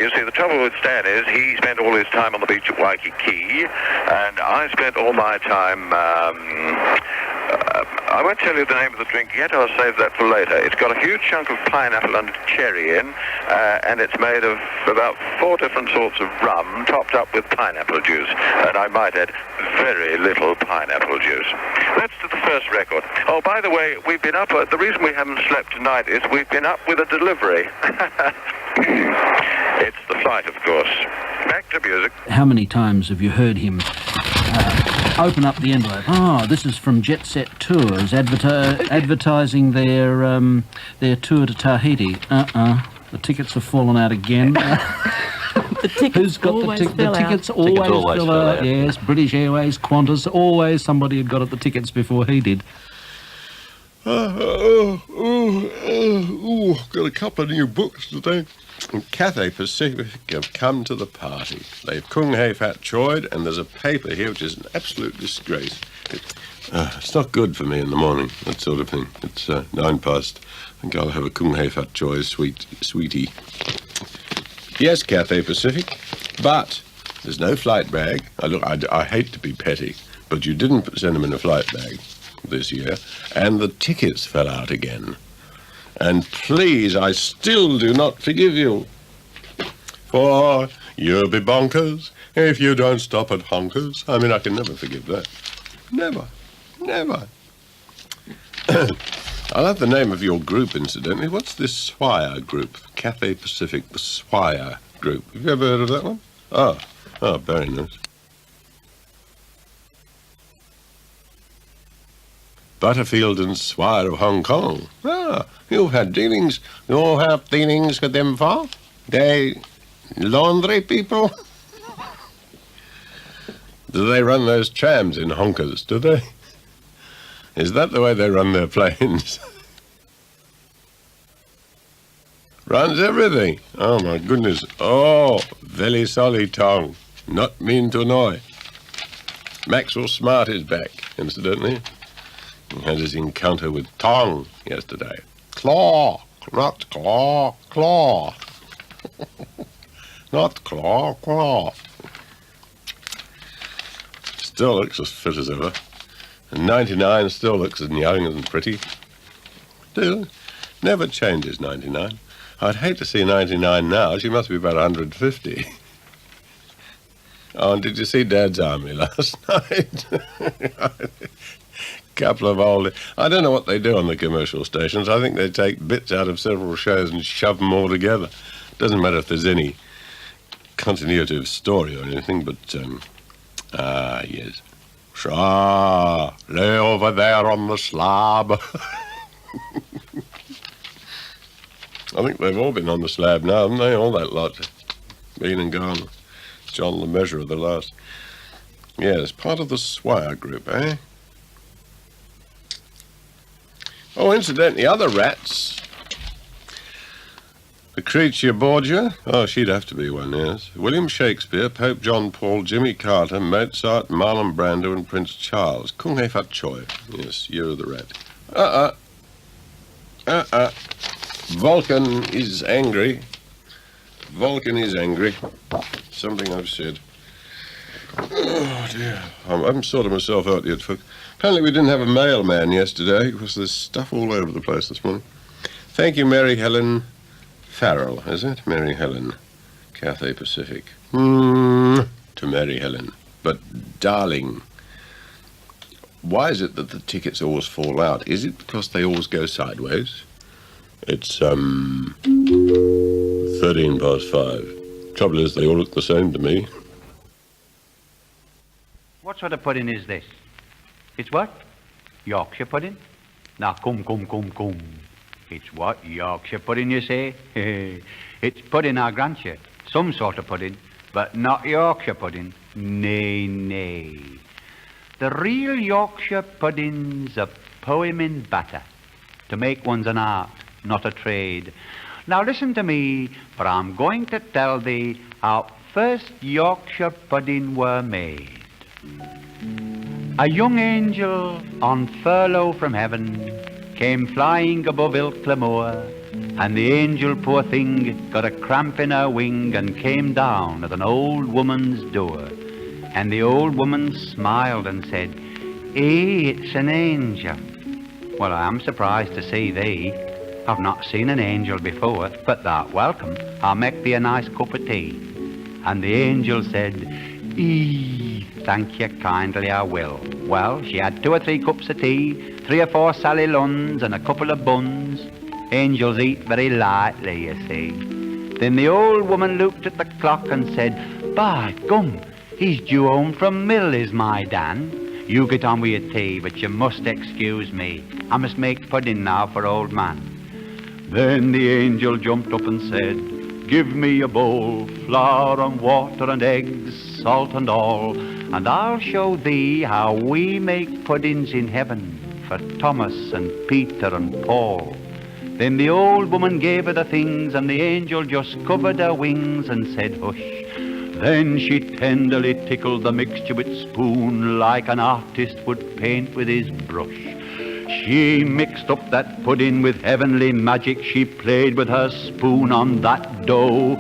You see, the trouble with Stan is he spent all his time on the beach at Waikiki, and I spent all my time I won't tell you the name of the drink yet. I'll save that for later. It's got a huge chunk of pineapple and cherry in, and it's made of about 4 different sorts of rum topped up with pineapple juice. And I might add, very little pineapple juice. Let's do the first record. Oh, by the way, we've been up... the reason we haven't slept tonight is we've been up with a delivery. It's the flight, of course. Back to music. How many times have you heard him open up the envelope? Oh, this is from Jet Set Tours, advertising their tour to Tahiti. The tickets have fallen out again. The tickets Who's got always the fill out. tickets? Always fill out. Yes, British Airways, Qantas. Always somebody had got at the tickets before he did. Got a couple of new books today. Cathay Pacific have come to the party. They've Kung Hei Fat Choyed, and there's a paper here which is an absolute disgrace. It's not good for me in the morning, that sort of thing. It's 9 past. I think I'll have a Kung Hei Fat Choy sweetie. Yes, Cathay Pacific, but there's no flight bag. I hate to be petty, but you didn't send them in a flight bag this year, and the tickets fell out again. And please, I still do not forgive you. For you'll be bonkers if you don't stop at honkers. I mean, I can never forgive that. Never. I love the name of your group, incidentally. What's this Swire group? Cathay Pacific, the Swire group. Have you ever heard of that one? Oh, very nice. Butterfield and Swire of Hong Kong. You've had dealings. You have dealings with them for? They laundry people? Do they run those trams in honkers, do they? Is that the way they run their planes? Runs everything. Oh, my goodness. Oh, very sorry, tongue. Not mean to annoy. Maxwell Smart is back, incidentally. He had his encounter with Tong yesterday. Claw, not claw, claw. Not claw, claw. Still looks as fit as ever. And 99 still looks as young and pretty. Still, never changes, 99. I'd hate to see 99 now. She must be about 150. Oh, and did you see Dad's Army last night? Couple of old... I don't know what they do on the commercial stations. I think they take bits out of several shows and shove them all together. Doesn't matter if there's any continuity of story or anything, but, yes. Shaw, lay over there on the slab. I think they've all been on the slab now, haven't they? All that lot. Been and gone. John the Measurer, the last. Yes, part of the Swire group, eh? Oh, incidentally, other rats. Lucretia Borgia. Oh, she'd have to be one, yes. William Shakespeare, Pope John Paul, Jimmy Carter, Mozart, Marlon Brando, and Prince Charles. Kung Hei Fat Choy. Yes, Year of the Rat. Vulcan is angry. Vulcan is angry. Something I've said. Oh, dear. I'm sorting myself out yet, folks. Apparently we didn't have a mailman yesterday because there's stuff all over the place this morning. Thank you, Mary Helen Farrell, is it? Mary Helen. Cathay Pacific. To Mary Helen. But, darling, why is it that the tickets always fall out? Is it because they always go sideways? It's, 13 past 5. Trouble is, they all look the same to me. What sort of pudding is this? It's what? Yorkshire pudding? Now, come. It's what? Yorkshire pudding, you say? It's pudding, I grant you. Some sort of pudding, but not Yorkshire pudding. Nay. The real Yorkshire pudding's a poem in batter. To make one's an art, not a trade. Now listen to me, for I'm going to tell thee how first Yorkshire pudding were made. A young angel on furlough from heaven came flying above Ilklimoor, and the angel, poor thing, got a cramp in her wing and came down at an old woman's door. And the old woman smiled and said, "Eh, it's an angel. Well, I am surprised to see thee. I've not seen an angel before, but thou'rt welcome. I'll make thee a nice cup of tea. And the angel said, "Eee, thank you kindly, I will." Well, she had 2 or 3 cups of tea, 3 or 4 Sally Lunns and a couple of buns. Angels eat very lightly, you see. Then the old woman looked at the clock and said, "By gum, he's due home from mill, is my Dan. You get on with your tea, but you must excuse me. I must make pudding now for old man." Then the angel jumped up and said, "Give me a bowl, flour and water and eggs, salt and all, and I'll show thee how we make puddings in heaven for Thomas and Peter and Paul." Then the old woman gave her the things, and the angel just covered her wings and said, "Hush." Then she tenderly tickled the mixture with spoon like an artist would paint with his brush. She mixed up that pudding with heavenly magic. She played with her spoon on that dough,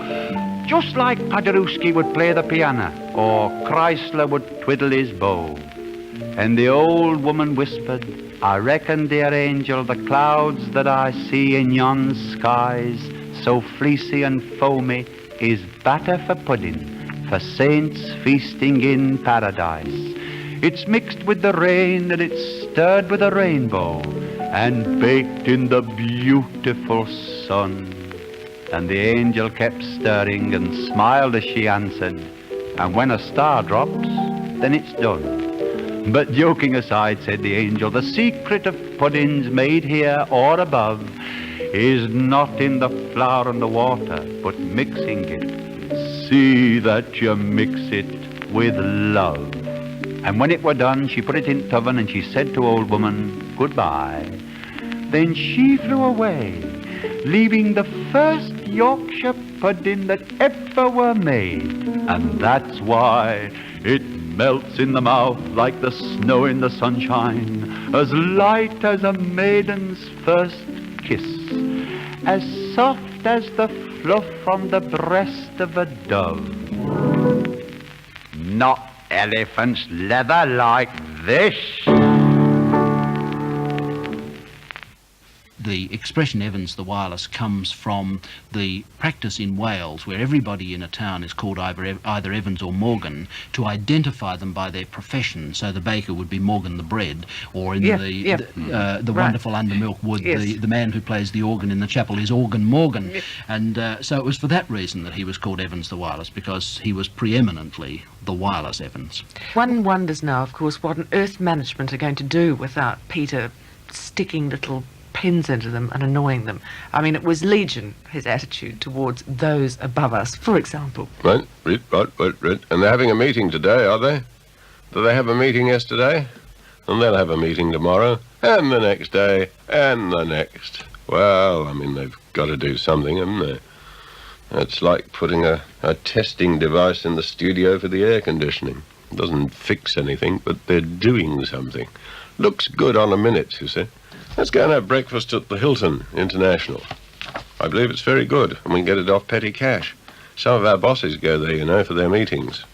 just like Paderewski would play the piano or Chrysler would twiddle his bow. And the old woman whispered, "I reckon, dear angel, the clouds that I see in yon skies, so fleecy and foamy, is batter for pudding, for saints feasting in paradise. It's mixed with the rain and it's stirred with a rainbow and baked in the beautiful sun." And the angel kept stirring and smiled as she answered, "And when a star drops, then it's done." But joking aside, said the angel, "The secret of puddings made here or above is not in the flour and the water, but mixing it. See that you mix it with love." And when it were done, she put it in t'oven and she said to old woman, "Goodbye." Then she flew away, leaving the first Yorkshire pudding that ever were made. And that's why it melts in the mouth like the snow in the sunshine, as light as a maiden's first kiss, as soft as the fluff on the breast of a dove. Not elephant's leather like this. The expression Evans the Wireless comes from the practice in Wales where everybody in a town is called either Evans or Morgan to identify them by their profession. So the baker would be Morgan the bread, or in the wonderful Undermilk Wood, the man who plays the organ in the chapel is Organ Morgan. And so it was for that reason that he was called Evans the Wireless, because he was preeminently the wireless Evans. One wonders now, of course, what on earth management are going to do without Peter sticking little pins into them and annoying them. I mean, it was legion, his attitude towards those above us, for example. Right. And they're having a meeting today, are they? Did they have a meeting yesterday? And they'll have a meeting tomorrow, and the next day, and the next. Well, I mean, they've got to do something, haven't they? It's like putting a testing device in the studio for the air conditioning. It doesn't fix anything, but they're doing something. Looks good on a minute, you see. Let's go and have breakfast at the Hilton International. I believe it's very good, and we can get it off petty cash. Some of our bosses go there, you know, for their meetings.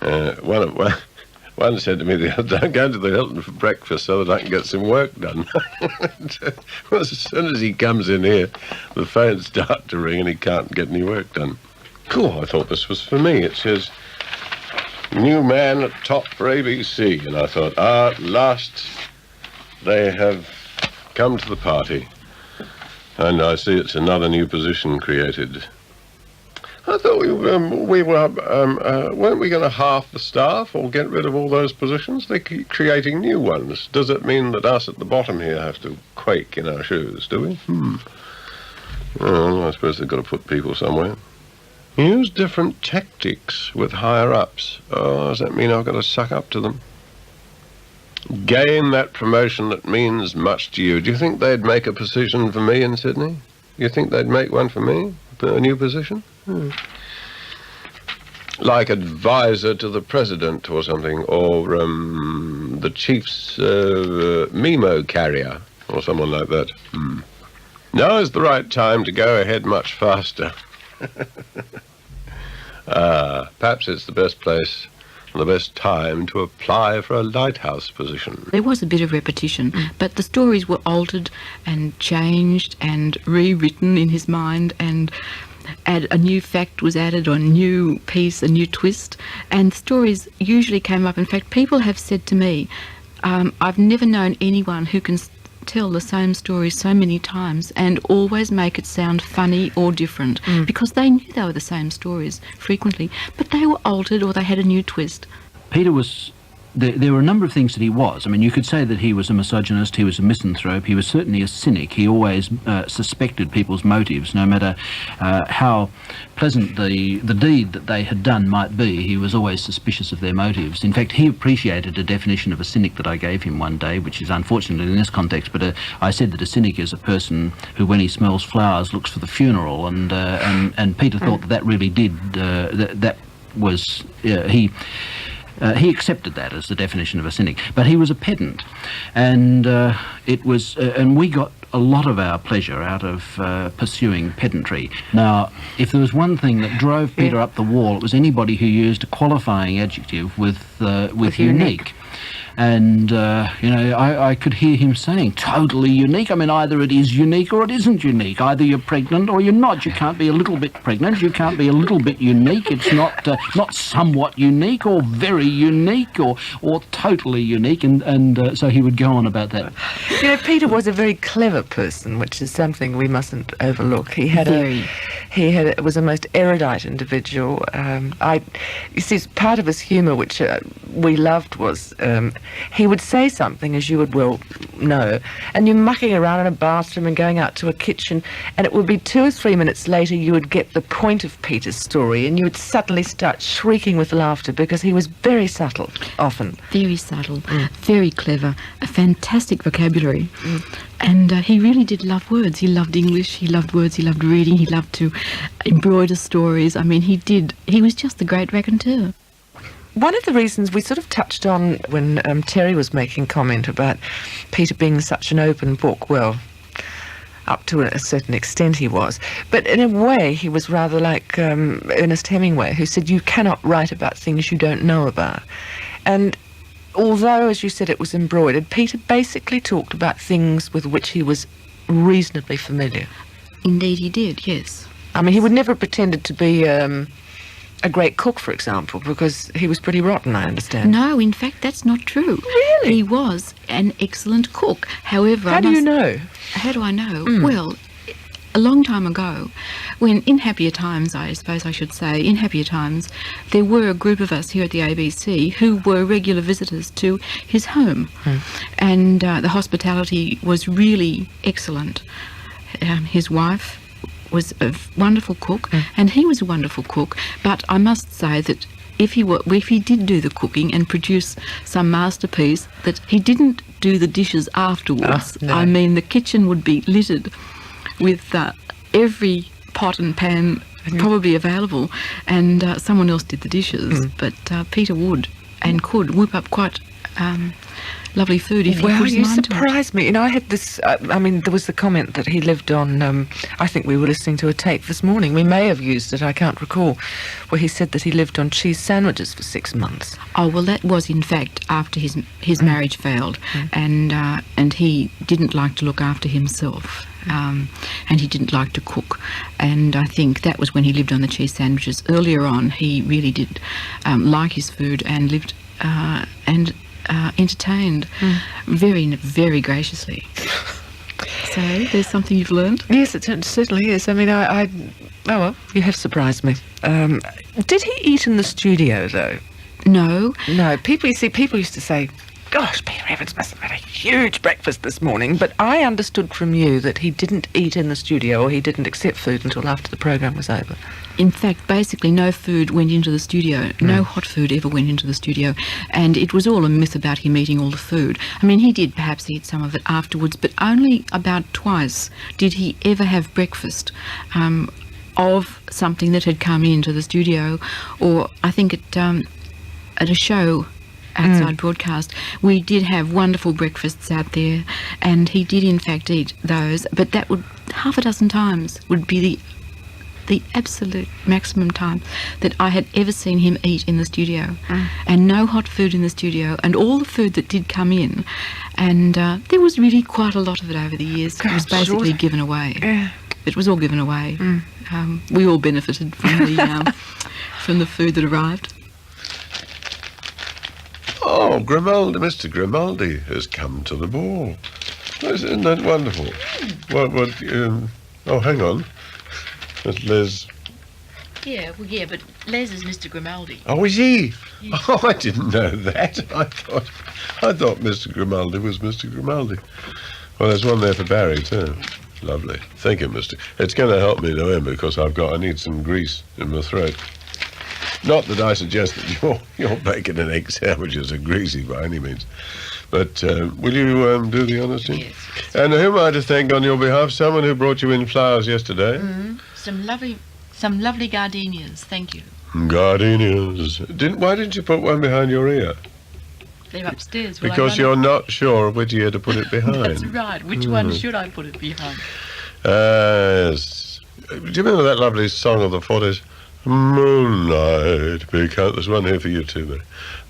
One said to me the other day, "I'm going to the Hilton for breakfast so that I can get some work done." Well, as soon as he comes in here, the phones start to ring and he can't get any work done. Cool, I thought this was for me. It says, "New man at top for ABC." And I thought, at last they have come to the party. And I see it's another new position created. I thought weren't we going to halve the staff or get rid of all those positions? They keep creating new ones. Does it mean that us at the bottom here have to quake in our shoes, do we? Well, I suppose they've got to put people somewhere. Use different tactics with higher-ups. Oh, does that mean I've got to suck up to them? Gain that promotion that means much to you. Do you think they'd make a position for me in Sydney? You think they'd make one for me? A new position? Like advisor to the president or something, or the chief's memo carrier, or someone like that. Now is the right time to go ahead much faster. Perhaps it's the best place the best time to apply for a lighthouse position. There was a bit of repetition, but the stories were altered and changed and rewritten in his mind, and a new fact was added, or a new piece, a new twist, and stories usually came up. In fact, people have said to me, I've never known anyone who can tell the same story so many times and always make it sound funny or different, because they knew they were the same stories frequently, but they were altered or they had a new twist. Peter was... There were a number of things that he was. I mean, you could say that he was a misogynist, he was a misanthrope, he was certainly a cynic. He always suspected people's motives, no matter how pleasant the deed that they had done might be. He was always suspicious of their motives. In fact, he appreciated a definition of a cynic that I gave him one day, which is unfortunate in this context, but I said that a cynic is a person who, when he smells flowers, looks for the funeral, and Peter thought that really did, that was, he accepted that as the definition of a cynic, but he was a pedant, and and we got a lot of our pleasure out of pursuing pedantry. Now, if there was one thing that drove Peter up the wall, it was anybody who used a qualifying adjective with unique. And, I could hear him saying, totally unique. I mean, either it is unique or it isn't unique. Either you're pregnant or you're not. You can't be a little bit pregnant. You can't be a little bit unique. It's not somewhat unique or very unique or totally unique. And so he would go on about that. You know, Peter was a very clever person, which is something we mustn't overlook. He was a most erudite individual. You see, part of his humour, which we loved, was he would say something, as you would well know, and you're mucking around in a bathroom and going out to a kitchen, and it would be 2 or 3 minutes later you would get the point of Peter's story, and you would suddenly start shrieking with laughter, because he was very subtle, often. Very subtle, very clever, a fantastic vocabulary. And he really did love words. He loved English, he loved words, he loved reading, he loved to embroider stories. I mean, he was just the great raconteur. One of the reasons we sort of touched on when Terry was making comment about Peter being such an open book, well, up to a certain extent he was, but in a way he was rather like Ernest Hemingway, who said you cannot write about things you don't know about. And although, as you said, it was embroidered, Peter basically talked about things with which he was reasonably familiar. Indeed he did, yes. I mean, he would never have pretended to be a great cook, for example, because he was pretty rotten, I understand. No, in fact, that's not true. Really? He was an excellent cook. However, How do you know? How do I know? Well, a long time ago, when in happier times, I suppose I should say, in happier times, there were a group of us here at the ABC who were regular visitors to his home. And the hospitality was really excellent. His wife was a wonderful cook, and he was a wonderful cook, but I must say that if he did do the cooking and produce some masterpiece, that he didn't do the dishes afterwards. No. I mean, the kitchen would be littered with every pot and pan probably available, and someone else did the dishes, but Peter would and could whip up quite lovely food if he put his mind to it. Well, you surprised me. You know, I had this, there was the comment that he lived on, I think we were listening to a tape this morning, we may have used it, I can't recall, where he said that he lived on cheese sandwiches for 6 months. Oh, well, that was in fact after his marriage failed, and he didn't like to look after himself. And he didn't like to cook, and I think that was when he lived on the cheese sandwiches. Earlier on, he really did like his food and lived and entertained very, very graciously. So there's something you've learned. Yes, it certainly is. I mean, oh well, you have surprised me. Did he eat in the studio though? No. People used to say, gosh, Peter Evans must have had a huge breakfast this morning, but I understood from you that he didn't eat in the studio, or he didn't accept food until after the program was over. In fact, basically no food went into the studio. No hot food ever went into the studio, and it was all a myth about him eating all the food. I mean, he did perhaps eat some of it afterwards, but only about twice did he ever have breakfast of something that had come into the studio, or I think at a show outside broadcast, we did have wonderful breakfasts out there, and he did in fact eat those, but that would half a dozen times would be the absolute maximum time that I had ever seen him eat in the studio, and no hot food in the studio, and all the food that did come in, and there was really quite a lot of it over the years. It was basically given away. Yeah. It was all given away. We all benefited from the food that arrived. Oh, Grimaldi, Mr. Grimaldi has come to the ball. Isn't that wonderful? Oh, hang on. That's Les. Yeah, but Les is Mr. Grimaldi. Oh, is he? Yes. Oh, I didn't know that. I thought Mr. Grimaldi was Mr. Grimaldi. Well, there's one there for Barry, too. Lovely. Thank you, Mr. It's going to help me to him because I need some grease in my throat. Not that I suggest that your bacon and egg sandwiches are greasy by any means. But will you do the honours, Jim? Yes. And who am I to thank on your behalf? Someone who brought you in flowers yesterday. Some lovely gardenias, thank you. Gardenias. Why didn't you put one behind your ear? They're upstairs. Because you're not sure of which ear to put it behind. That's right. Which one should I put it behind? Yes. Do you remember that lovely song of the 40s? Moonlight becomes... There's one here for you too, Mary.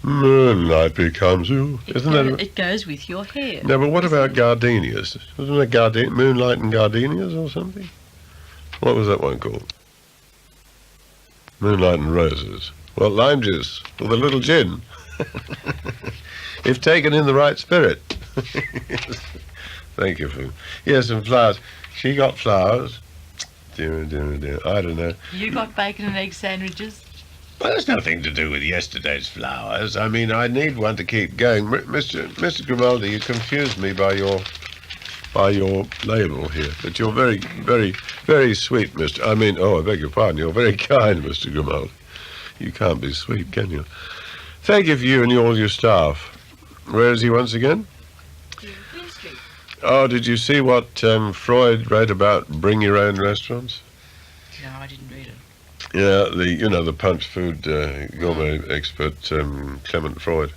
Moonlight becomes you. It goes with your hair. No, but what about gardenias? Wasn't it Moonlight and Gardenias or something? What was that one called? Moonlight and Roses. Well, lime juice with a little gin. If taken in the right spirit. Thank you for... Yes, and flowers. She got flowers. Dear. I don't know. You got bacon and egg sandwiches? Well, there's nothing to do with yesterday's flowers. I mean, I need one to keep going. Mr. Grimaldi, you confused me by your label here. But you're very, very, very sweet, Mr. I mean, I beg your pardon. You're very kind, Mr. Grimaldi. You can't be sweet, can you? Thank you for you and all your staff. Where is he once again? Queen Street. Oh, did you see what Freud wrote about bring your own restaurants? No, I didn't read it. Yeah, the punch food gourmet expert Clement Freud,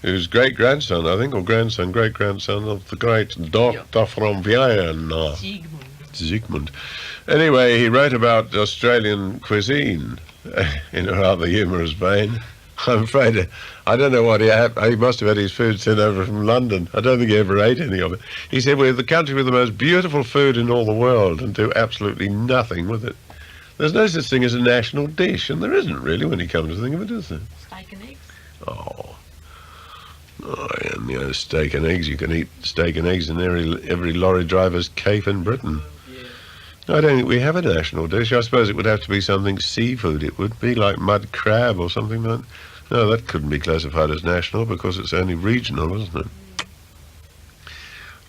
whose great-grandson, I think, or great-grandson of the great doctor from Vienna. Sigmund. Anyway, he wrote about Australian cuisine in a rather humorous vein. I'm afraid, I don't know what he must have had his food sent over from London. I don't think he ever ate any of it. He said, we're the country with the most beautiful food in all the world and do absolutely nothing with it. There's no such thing as a national dish, and there isn't really when you come to think of it, is there? Steak and eggs. Oh, and steak and eggs. You can eat steak and eggs in every lorry driver's cafe in Britain. I don't think we have a national dish. I suppose it would have to be something seafood. It would be like mud crab or something like that. No, that couldn't be classified as national because it's only regional, isn't it?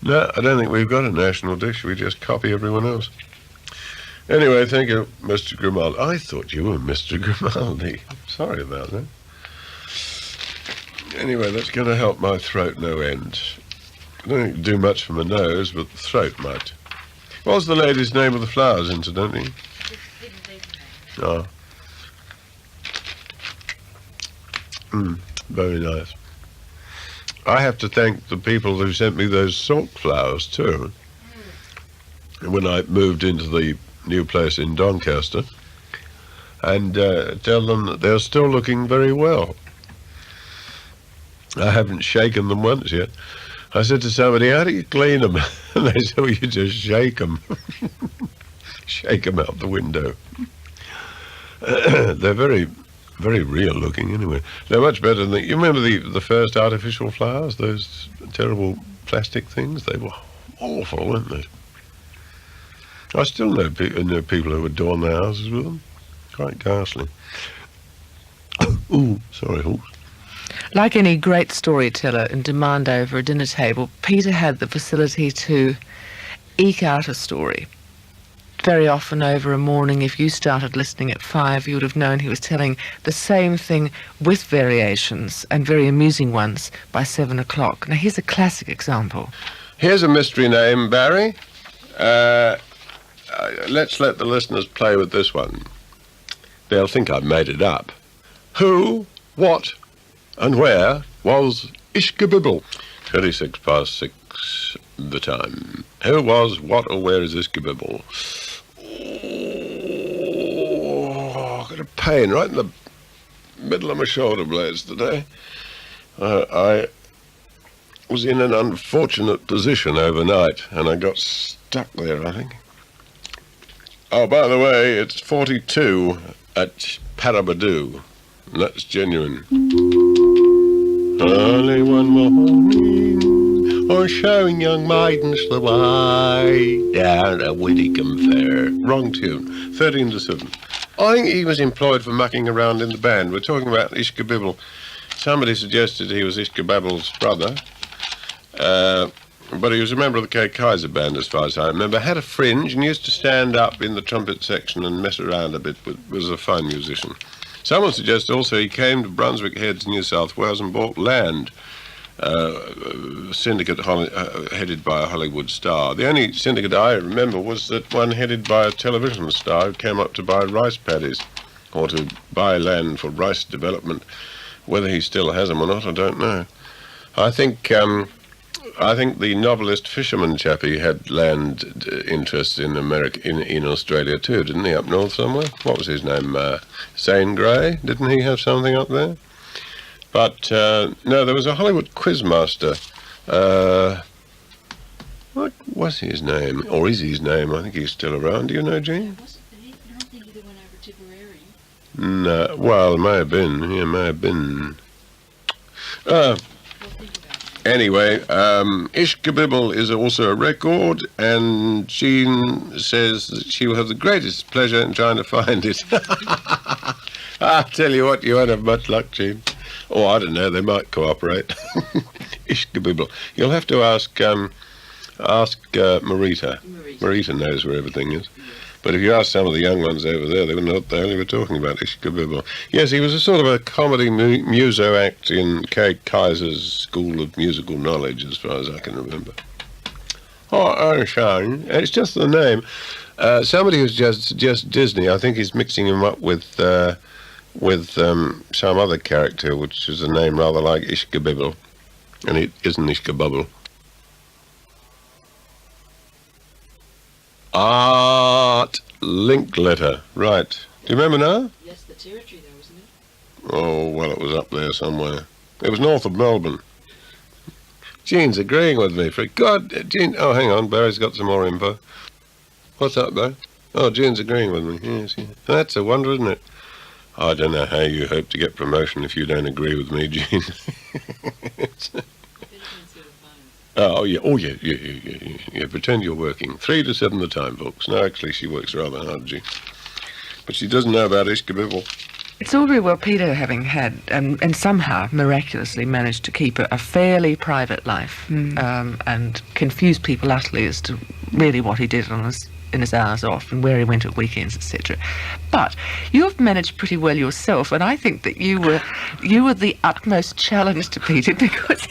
No, I don't think we've got a national dish. We just copy everyone else. Anyway, thank you, Mr. Grimaldi. I thought you were Mr. Grimaldi. Sorry about that. Anyway, that's going to help my throat no end. I don't think it do much for my nose, but the throat might. What's the lady's name of the flowers, incidentally? Oh. Very nice. I have to thank the people who sent me those silk flowers, too. When I moved into the new place in Doncaster, and tell them that they're still looking very well. I haven't shaken them once yet. I said to somebody, how do you clean them? And they said, well, you just shake them. Shake them out the window. They're very, very real looking anyway. They're much better than you remember the first artificial flowers, those terrible plastic things? They were awful, weren't they? I still know people who adorn their houses with them. Quite ghastly. Ooh, sorry, horse. Like any great storyteller in demand over a dinner table, Peter had the facility to eke out a story. Very often over a morning, if you started listening at 5, you would have known he was telling the same thing with variations, and very amusing ones, by 7 o'clock. Now, here's a classic example. Here's a mystery name, Barry. Let's let the listeners play with this one. They'll think I've made it up. Who, what, and where was Ishkabibble? 26 past 6 the time. Who was, what, or where is Ishkabibble? bit of pain right in the middle of my shoulder blades today. I was in an unfortunate position overnight, and I got stuck there, I think. Oh, by the way, it's 42 at Parabadoo, and that's genuine. Early one morning, or showing young maidens the way down a witty Kaempfert. Wrong tune. 13 to 7. I think he was employed for mucking around in the band. We're talking about Ishkabibble. Somebody suggested he was Ishkababble's brother, but he was a member of the Kay Kaiser band, as far as I remember. Had a fringe and used to stand up in the trumpet section and mess around a bit, but was a fine musician. Someone suggests also he came to Brunswick Heads, New South Wales, and bought land, syndicate headed by a Hollywood star. The only syndicate I remember was that one headed by a television star who came up to buy rice paddies, or to buy land for rice development. Whether he still has them or not, I don't know. I think the novelist fisherman chappie had land interests in America, in Australia too, didn't he? Up north somewhere. What was his name? Zane Grey. Didn't he have something up there? But no, there was a Hollywood quizmaster. What was his name, or is his name? I think he's still around. Do you know, Jean? I don't think he went over Tipperary. No. Well, it may have been. Yeah, may have been. Anyway, Ishkabibble is also a record, and Jean says that she will have the greatest pleasure in trying to find it. I tell you what, you won't have much luck, Jean. Oh, I don't know, they might cooperate. Ishkabibble. You'll have to ask Marita. Marita knows where everything is. But if you ask some of the young ones over there, they wouldn't know what the hell you were talking about, Ishkabibble. Yes, he was a sort of a comedy muso act in Kay Kaiser's School of Musical Knowledge, as far as I can remember. Oh, Einstein. It's just the name. Somebody who's just Disney, I think he's mixing him up with some other character, which is a name rather like Ishkabibble, and it isn't Ishkabubble. Art Linkletter, right. Do you remember now? Yes, the territory though, wasn't it? Oh, well, it was up there somewhere. It was north of Melbourne. Jean's agreeing with me. For God, Jean... Oh, hang on, Barry's got some more info. What's up, Barry? Oh, Jean's agreeing with me. Yes, yes. That's a wonder, isn't it? I don't know how you hope to get promotion if you don't agree with me, Jean. Oh, yeah. Oh, yeah. Pretend you're working. 3 to 7 the time, folks. No, actually, she works rather hard, Jean. But she doesn't know about Ishkabibble. It's all very well Peter having had, and somehow miraculously managed to keep a fairly private life, and confuse people utterly as to really what he did in his hours off and where he went at weekends, etc. But you've managed pretty well yourself, and I think that you were the utmost challenge to Peter, because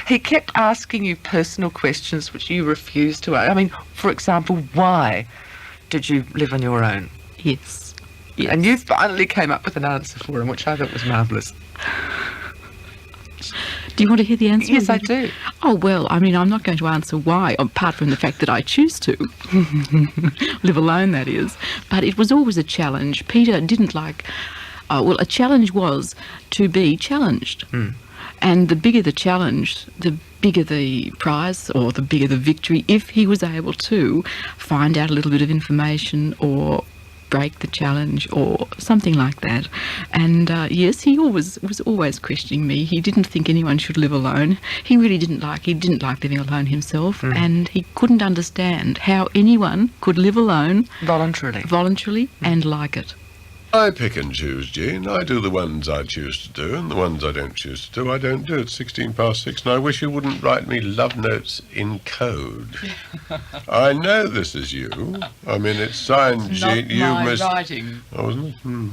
he kept asking you personal questions which you refused to. I mean, for example, why did you live on your own? Yes. And you finally came up with an answer for him, which I thought was marvellous. Do you want to hear the answer? Yes, I do. Oh, well, I mean, I'm not going to answer why, apart from the fact that I choose to. Live alone, that is. But it was always a challenge. Peter didn't like... well, a challenge was to be challenged. And the bigger the challenge, the bigger the prize, or the bigger the victory, if he was able to find out a little bit of information or break the challenge or something like that. And yes, he was always questioning me. He didn't think anyone should live alone. He really didn't like living alone himself, and he couldn't understand how anyone could live alone voluntarily and like it. I pick and choose, Jean. I do the ones I choose to do, and the ones I don't choose to do, I don't do. It's 6:16, and I wish you wouldn't write me love notes in code. I know this is you. I mean, it's signed Jean. Not my writing. Oh, wasn't it?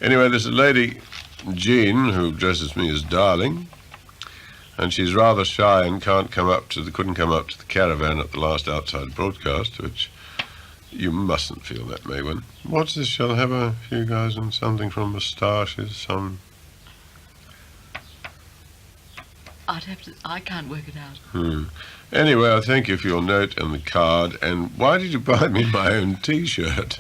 Anyway, there's a lady, Jean, who addresses me as darling, and she's rather shy and couldn't come up to the caravan at the last outside broadcast, which... You mustn't feel that, Maywin. What's this? Shall I have a few guys and something from moustaches? Some... I can't work it out. Anyway, I thank you for your note and the card. And why did you buy me my own T-shirt?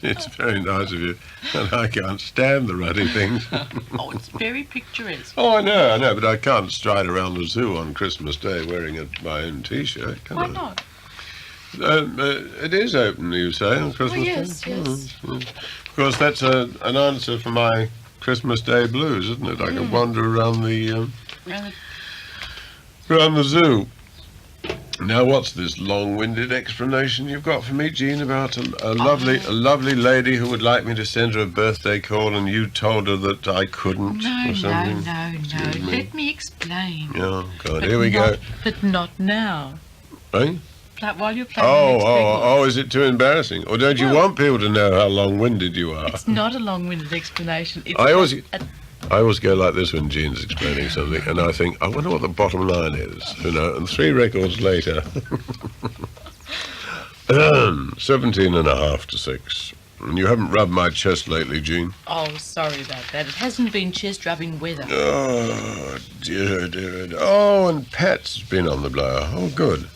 It's very nice of you, and I can't stand the ruddy things. Oh, it's very picturesque. Oh, I know, but I can't stride around the zoo on Christmas Day wearing my own T-shirt, can I? Why not? It is open, you say, on Christmas Day? Yes. Of course, that's an answer for my Christmas Day blues, isn't it? I can wander around the zoo. Now, what's this long-winded explanation you've got for me, Jean, about a lovely lady who would like me to send her a birthday call, and you told her that I couldn't, No. or something? Let me explain. Oh, God, here we go. But not now. Eh? While you're playing the next record. Oh, is it too embarrassing? Or don't you want people to know how long-winded you are? It's not a long-winded explanation. It's I always go like this when Jean's explaining something, and I think, I wonder what the bottom line is, and 3 records later. 17.5 to 6. And you haven't rubbed my chest lately, Jean. Oh, sorry about that. It hasn't been chest-rubbing weather. Oh, dear. Oh, and Pat's been on the blower. Oh, good.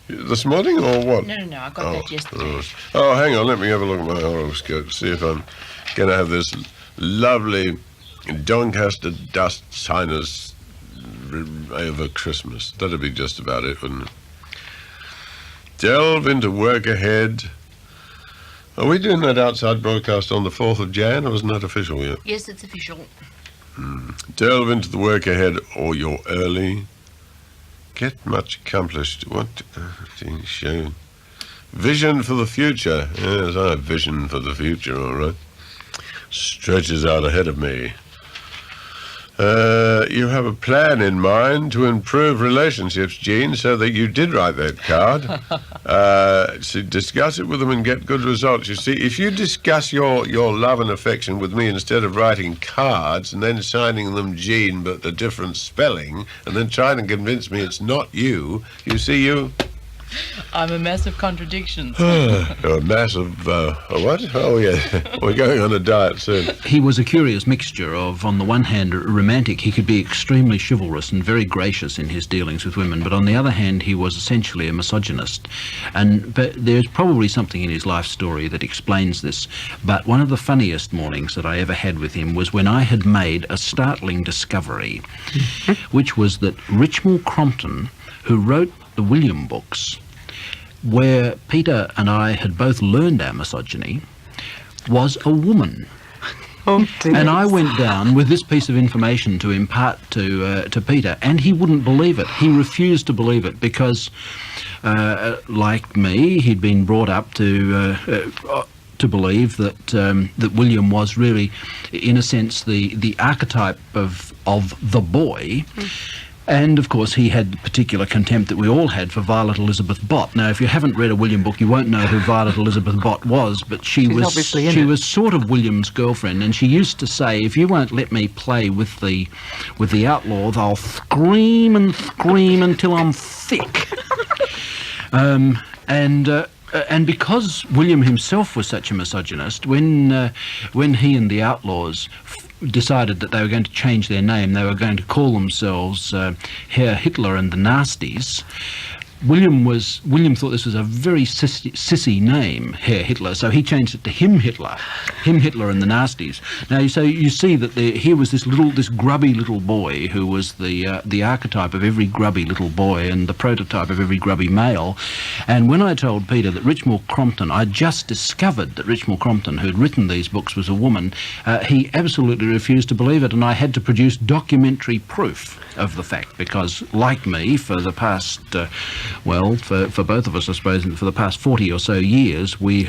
This morning, or what? No, I got that yesterday. Oh, hang on, let me have a look at my horoscope, see if I'm going to have this lovely Doncaster dust sinus over Christmas. That'd be just about it, wouldn't it? Delve into work ahead. Are we doing that outside broadcast on the 4th of Jan, or isn't that official yet? Yes, it's official. Delve into the work ahead, or you're early. Get much accomplished. What? Show. Vision for the future. Yes, I have vision for the future, all right. Stretches out ahead of me. You have a plan in mind to improve relationships, Jean, so that you did write that card. So discuss it with them and get good results. You see, if you discuss your love and affection with me instead of writing cards and then signing them Jean but a different spelling and then trying to convince me it's not you, you see, I'm a mass of contradictions. A massive, what? Oh, yeah. We're going on a diet soon. He was a curious mixture of, on the one hand, romantic. He could be extremely chivalrous and very gracious in his dealings with women, but on the other hand, he was essentially a misogynist. But there's probably something in his life story that explains this. But one of the funniest mornings that I ever had with him was when I had made a startling discovery, which was that Richmal Crompton, who wrote the William books, where Peter and I had both learned our misogyny, was a woman. Oh, dear. And I went down with this piece of information to impart to Peter, and he wouldn't believe it. He refused to believe it because, like me, he'd been brought up to believe that William was really, in a sense, the archetype of the boy. And, of course, he had the particular contempt that we all had for Violet Elizabeth Bott. Now, if you haven't read a William book, you won't know who Violet Elizabeth Bott was, but she was sort of William's girlfriend, and she used to say, if you won't let me play with the outlaws, I'll scream and scream until I'm thick. And because William himself was such a misogynist, when he and the outlaws decided that they were going to change their name, they were going to call themselves Herr Hitler and the Nasties, William thought this was a very sissy name, Herr Hitler, so he changed it to Him Hitler and the Nasties. Now, so you see that here was this grubby little boy who was the archetype of every grubby little boy and the prototype of every grubby male. And when I told Peter that Richmal Crompton, I just discovered that Richmal Crompton, who had written these books, was a woman, he absolutely refused to believe it, and I had to produce documentary proof of the fact, because, like me, for the past... for both of us, I suppose, for the past 40 or so years, it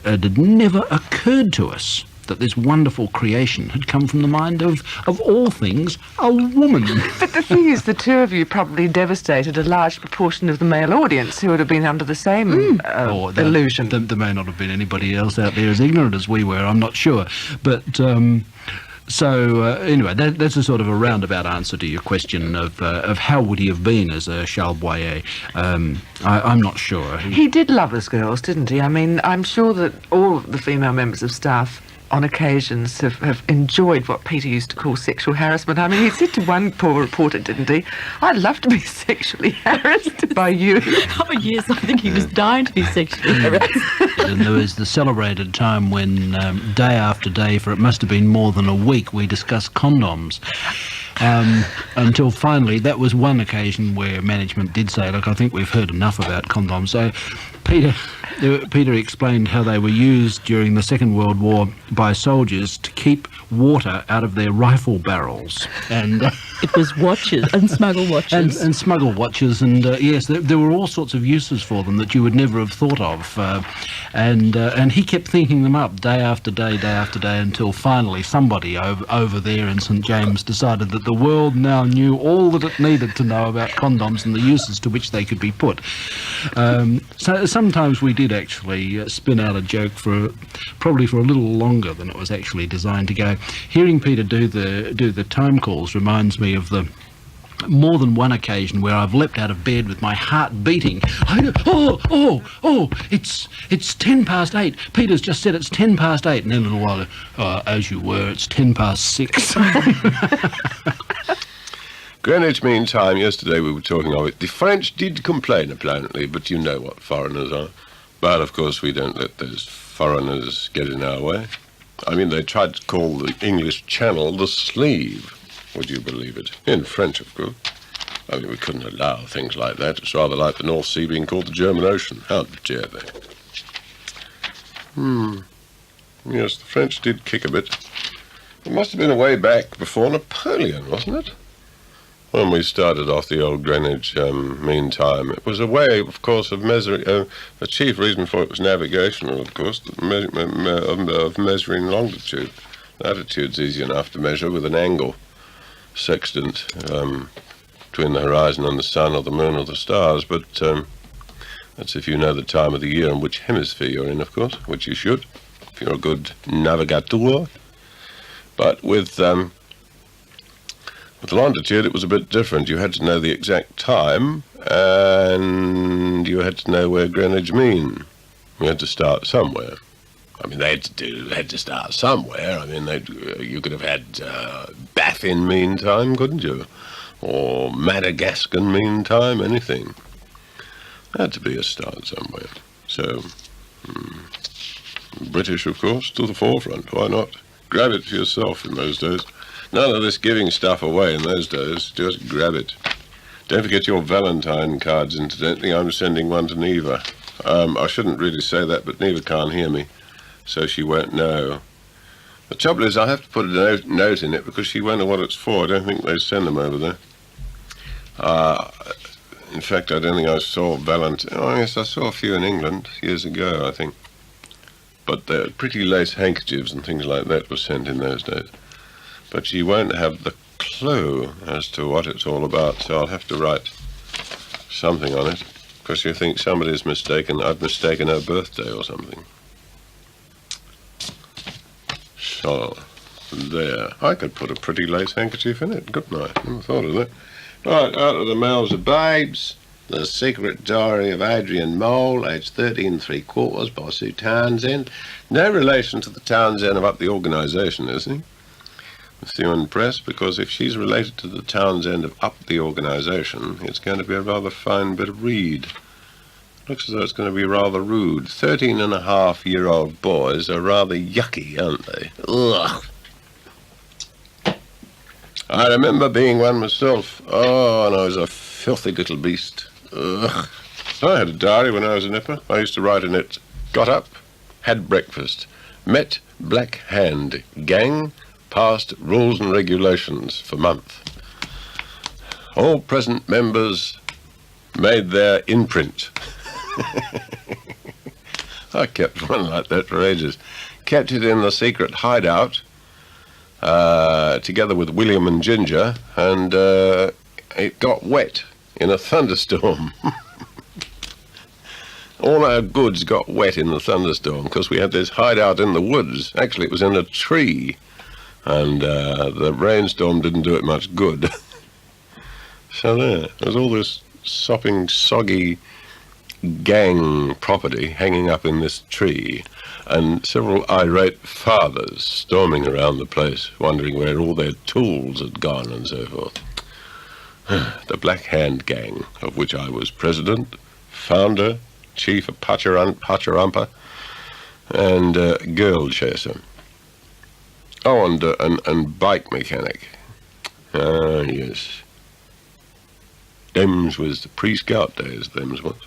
had never occurred to us that this wonderful creation had come from the mind of all things, a woman. But the thing is, the two of you probably devastated a large proportion of the male audience who would have been under the same illusion. There may not have been anybody else out there as ignorant as we were, I'm not sure. But... anyway, that's a sort of a roundabout answer to your question of how would he have been as a Charles Boyer. I'm not sure. He did love us girls, didn't he? I mean, I'm sure that all the female members of staff on occasions have enjoyed what Peter used to call sexual harassment. I mean, he said to one poor reporter, didn't he, "I'd love to be sexually harassed by you." Oh, yes, I think he was dying to be sexually harassed. And there was the celebrated time when day after day, for it must have been more than a week, we discussed condoms. Until finally, that was one occasion where management did say, "Look, I think we've heard enough about condoms." So Peter explained how they were used during the Second World War by soldiers to keep water out of their rifle barrels. And it was watches and smuggle watches. And smuggle watches, and yes, there were all sorts of uses for them that you would never have thought of. And he kept thinking them up day after day, until finally somebody over there in St James decided that the world now knew all that it needed to know about condoms and the uses to which they could be put. So sometimes we did actually spin out a joke probably for a little longer than it was actually designed to go. Hearing Peter do the time calls reminds me of the more than one occasion where I've leapt out of bed with my heart beating. It's 8:10. Peter's just said it's 8:10, and then a little while, as you were, it's 6:10. Greenwich Mean Time, yesterday we were talking of it. The French did complain, apparently, but you know what foreigners are. But, of course, we don't let those foreigners get in our way. I mean, they tried to call the English Channel the sleeve. Would you believe it? In French, of course. I mean, we couldn't allow things like that. It's rather like the North Sea being called the German Ocean. How dare they? Yes, the French did kick a bit. It must have been a way back before Napoleon, wasn't it? When we started off the old Greenwich Mean Time. It was a way, of course, of measuring... the chief reason for it was navigational, of course, of measuring longitude. Latitude's easy enough to measure with an angle sextant between the horizon and the sun or the moon or the stars, but that's if you know the time of the year and which hemisphere you're in, of course, which you should, if you're a good navigator. But with longitude, it was a bit different. You had to know the exact time, and you had to know where Greenwich Mean. You had to start somewhere. I mean, they had to start somewhere. I mean, you could have had Baffin Mean Time, couldn't you? Or Madagascan Mean Time, anything. There had to be a start somewhere. So, British, of course, to the forefront. Why not? Grab it for yourself in those days. None of this giving stuff away in those days. Just grab it. Don't forget your Valentine cards, incidentally. I'm sending one to Neva. I shouldn't really say that, but Neva can't hear me, so she won't know. The trouble is I have to put a note in it because she won't know what it's for. I don't think they send them over there. In fact, I don't think I saw Valentine. Oh, yes, I saw a few in England years ago, I think. But the pretty lace handkerchiefs and things like that were sent in those days. But she won't have the clue as to what it's all about, so I'll have to write something on it, because you think somebody's mistaken, I've mistaken her birthday or something. So, there. I could put a pretty lace handkerchief in it, couldn't I? Never thought of that. Right, out of the mouths of babes, The Secret Diary of Adrian Mole, aged 13 3/4, by Sue Townsend. No relation to the Townsend of Up the Organisation, is he? It's the unimpressed, because if she's related to the Townsend of Up the Organisation, it's going to be a rather fine bit of read. Looks as though it's going to be rather rude. 13-and-a-half-year-old boys are rather yucky, aren't they? Ugh. I remember being one myself. Oh, and I was a filthy little beast. Ugh. I had a diary when I was a nipper. I used to write in it, got up, had breakfast, met Black Hand gang, passed rules and regulations for month. All present members made their imprint. I kept one like that for ages. Kept it in the secret hideout, together with William and Ginger, and it got wet in a thunderstorm. All our goods got wet in the thunderstorm because we had this hideout in the woods. Actually, it was in a tree, and the rainstorm didn't do it much good. So there was all this sopping, soggy gang property hanging up in this tree, and several irate fathers storming around the place, wondering where all their tools had gone and so forth. The Black Hand Gang, of which I was president, founder, chief of Patcherumpa, and girl chaser. Oh, and bike mechanic. Ah, yes. Them's was the pre-scout days, them's was.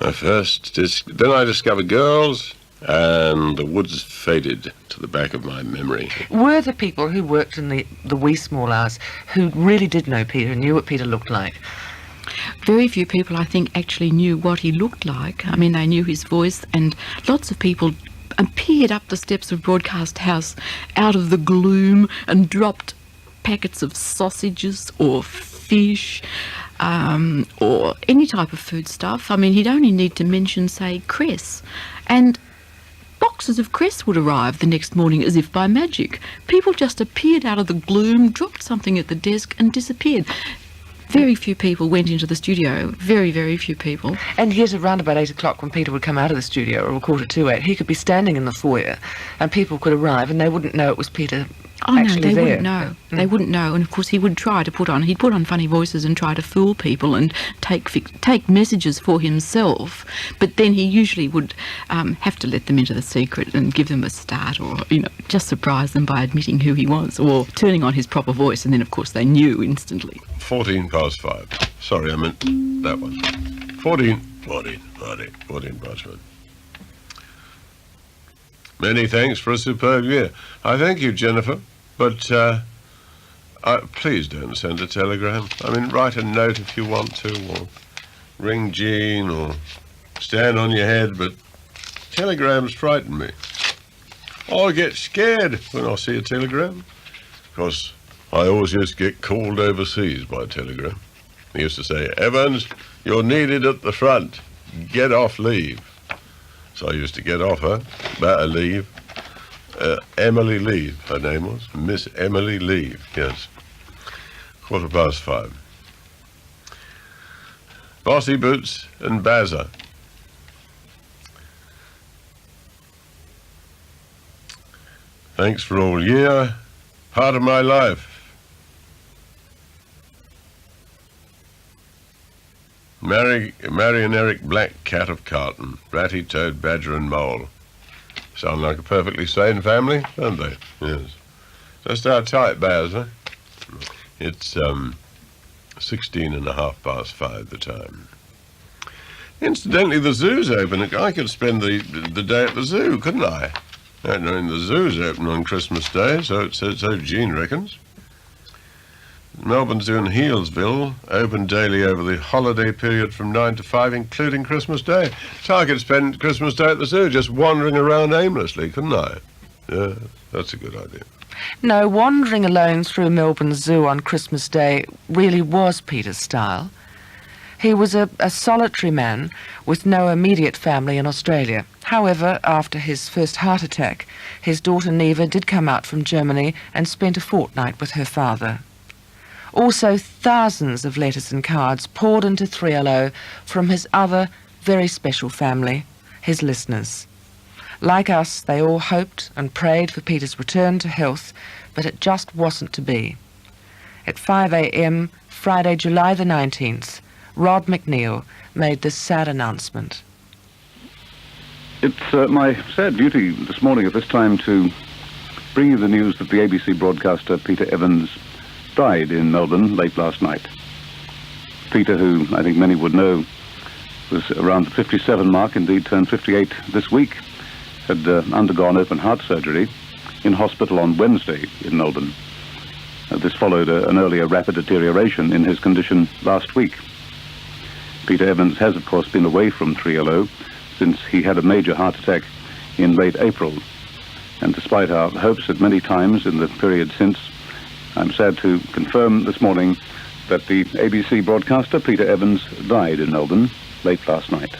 Then I discovered girls, and the woods faded to the back of my memory. Were the people who worked in the wee small hours who really did know Peter and knew what Peter looked like? Very few people, I think, actually knew what he looked like. I mean, they knew his voice, and lots of people appeared up the steps of Broadcast House out of the gloom and dropped packets of sausages or fish or any type of food stuff. I mean, he'd only need to mention, say, cress, and boxes of cress would arrive the next morning as if by magic. People just appeared out of the gloom, dropped something at the desk and disappeared. Very few people went into the studio. Very, very few people. And yet around about 8 o'clock, when Peter would come out of the studio, or 8:15, he could be standing in the foyer and people could arrive and they wouldn't know it was Peter actually they there. wouldn't know. They wouldn't know. And of course he would try to put on funny voices and try to fool people and take messages for himself. But then he usually would have to let them into the secret and give them a start, or, just surprise them by admitting who he was or turning on his proper voice. And then of course they knew instantly. 5:14. Sorry, I meant that one. 14 past 5. Many thanks for a superb year. I thank you, Jennifer, but please don't send a telegram. I mean, write a note if you want to, or ring Jean, or stand on your head, but telegrams frighten me. I get scared when I see a telegram, because I always used to get called overseas by telegram. They used to say, Evans, you're needed at the front. Get off leave. So I used to get off her, better leave. Emily Leave, her name was. Miss Emily Leave, yes. 5:15. Bossy Boots and Bazza. Thanks for all year. Part of my life. Mary and Eric Black, Cat of Carlton, Ratty, Toad, Badger and Mole. Sound like a perfectly sane family, don't they? Yes. Just how tight, Baz, huh? It's 16:30 the time. Incidentally, the zoo's open. I could spend the day at the zoo, couldn't I? I mean, the zoo's open on Christmas Day, so Jean reckons. Melbourne Zoo in Healesville, open daily over the holiday period from 9 to 5, including Christmas Day. So I could spend Christmas Day at the zoo just wandering around aimlessly, couldn't I? Yeah, that's a good idea. No, wandering alone through Melbourne Zoo on Christmas Day really was Peter's style. He was a solitary man with no immediate family in Australia. However, after his first heart attack, his daughter Neva did come out from Germany and spent a fortnight with her father. Also, thousands of letters and cards poured into 3LO from his other very special family, his listeners. Like us, they all hoped and prayed for Peter's return to health, but it just wasn't to be. At 5 a.m, Friday, July the 19th, Rod McNeil made this sad announcement. It's my sad duty this morning at this time to bring you the news that the ABC broadcaster Peter Evans died in Melbourne late last night. Peter, who I think many would know, was around the 57 mark, indeed turned 58 this week, had undergone open heart surgery in hospital on Wednesday in Melbourne. This followed an earlier rapid deterioration in his condition last week. Peter Evans has, of course, been away from 3LO since he had a major heart attack in late April. And despite our hopes at many times in the period since, I'm sad to confirm this morning that the ABC broadcaster, Peter Evans, died in Melbourne late last night.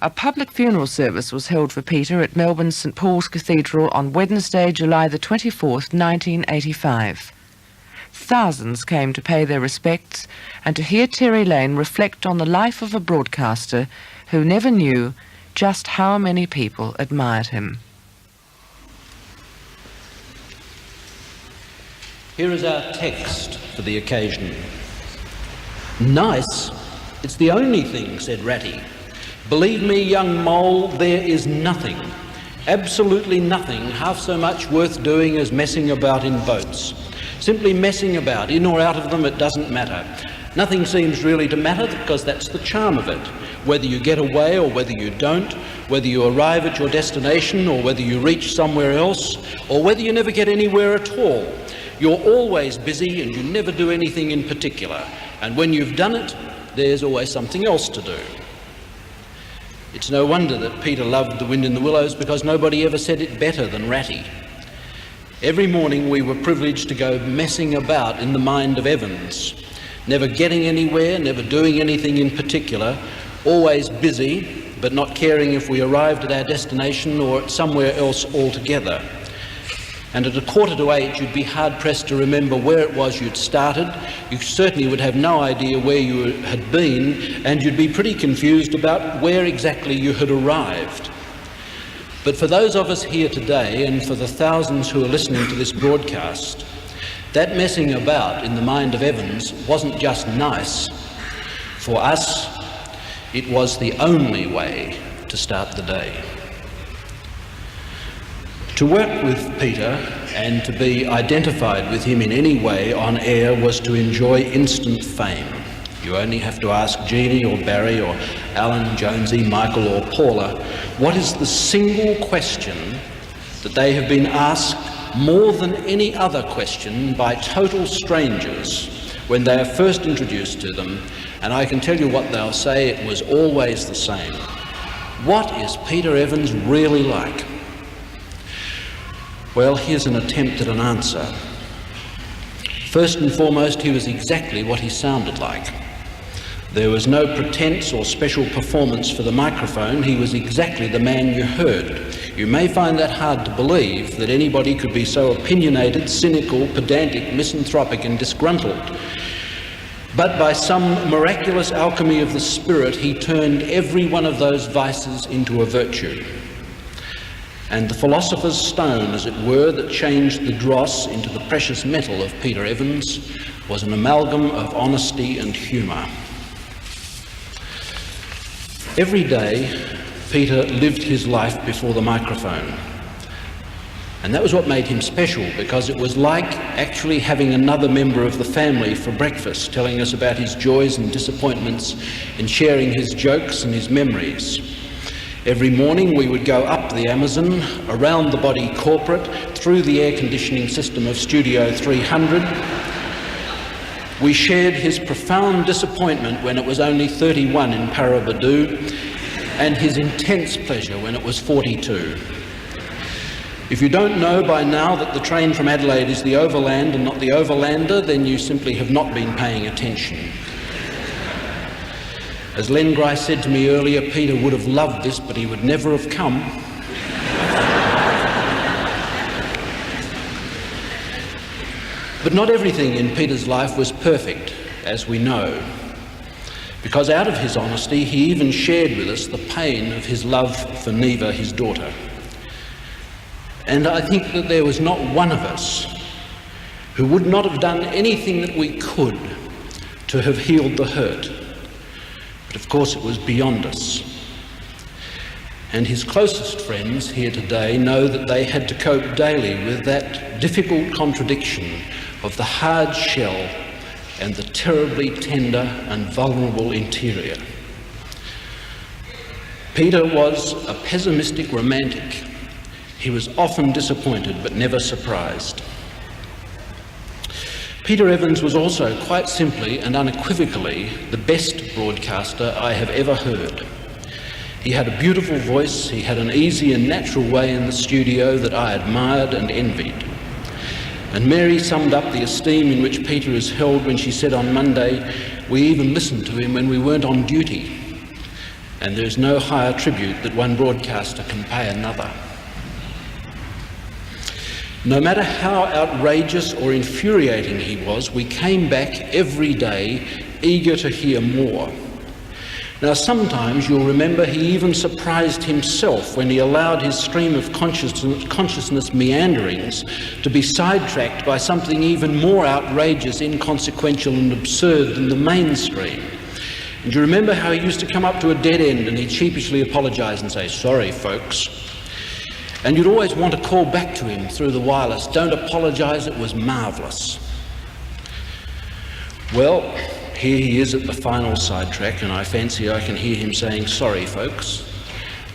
A public funeral service was held for Peter at Melbourne's St Paul's Cathedral on Wednesday, July the 24th, 1985. thousands came to pay their respects and to hear Terry Lane reflect on the life of a broadcaster who never knew just how many people admired him. Here is our text for the occasion. Nice? It's the only thing, said Ratty. Believe me, young mole, there is nothing, absolutely nothing, half so much worth doing as messing about in boats. Simply messing about, in or out of them, it doesn't matter. Nothing seems really to matter because that's the charm of it. Whether you get away or whether you don't, whether you arrive at your destination or whether you reach somewhere else, or whether you never get anywhere at all, you're always busy and you never do anything in particular. And when you've done it, there's always something else to do. It's no wonder that Peter loved The Wind in the Willows, because nobody ever said it better than Ratty. Every morning we were privileged to go messing about in the mind of Evans, never getting anywhere, never doing anything in particular, always busy, but not caring if we arrived at our destination or at somewhere else altogether. And at 7:45 you'd be hard-pressed to remember where it was you'd started. You certainly would have no idea where you had been, and you'd be pretty confused about where exactly you had arrived. But for those of us here today, and for the thousands who are listening to this broadcast, that messing about in the mind of Evans wasn't just nice. For us, it was the only way to start the day. To work with Peter and to be identified with him in any way on air was to enjoy instant fame. You only have to ask Jeannie or Barry or Alan, Jonesy, Michael or Paula, what is the single question that they have been asked more than any other question by total strangers when they are first introduced to them? And I can tell you what they'll say, it was always the same. What is Peter Evans really like? Well, here's an attempt at an answer. First and foremost, he was exactly what he sounded like. There was no pretense or special performance for the microphone. He was exactly the man you heard. You may find that hard to believe, that anybody could be so opinionated, cynical, pedantic, misanthropic and disgruntled. But by some miraculous alchemy of the spirit, he turned every one of those vices into a virtue. And the philosopher's stone, as it were, that changed the dross into the precious metal of Peter Evans was an amalgam of honesty and humour. Every day, Peter lived his life before the microphone. And that was what made him special, because it was like actually having another member of the family for breakfast, telling us about his joys and disappointments and sharing his jokes and his memories. Every morning we would go up the Amazon, around the body corporate, through the air conditioning system of Studio 300. We shared his profound disappointment when it was only 31 in Parabadoo, and his intense pleasure when it was 42. If you don't know by now that the train from Adelaide is the Overland and not the Overlander, then you simply have not been paying attention. As Len Grice said to me earlier, Peter would have loved this, but he would never have come. But not everything in Peter's life was perfect, as we know, because out of his honesty, he even shared with us the pain of his love for Neva, his daughter. And I think that there was not one of us who would not have done anything that we could to have healed the hurt. But of course it was beyond us. And his closest friends here today know that they had to cope daily with that difficult contradiction of the hard shell and the terribly tender and vulnerable interior. Peter was a pessimistic romantic. He was often disappointed but never surprised. Peter Evans was also quite simply and unequivocally the best broadcaster I have ever heard. He had a beautiful voice, he had an easy and natural way in the studio that I admired and envied. And Mary summed up the esteem in which Peter is held when she said on Monday, we even listened to him when we weren't on duty. And there's no higher tribute that one broadcaster can pay another. No matter how outrageous or infuriating he was, we came back every day eager to hear more. Now, sometimes you'll remember he even surprised himself when he allowed his stream of consciousness meanderings to be sidetracked by something even more outrageous, inconsequential and absurd than the mainstream. And you remember how he used to come up to a dead end and he'd sheepishly apologise and say, "Sorry, folks." And you'd always want to call back to him through the wireless, "Don't apologise, it was marvellous." Well, here he is at the final sidetrack, and I fancy I can hear him saying, "Sorry, folks."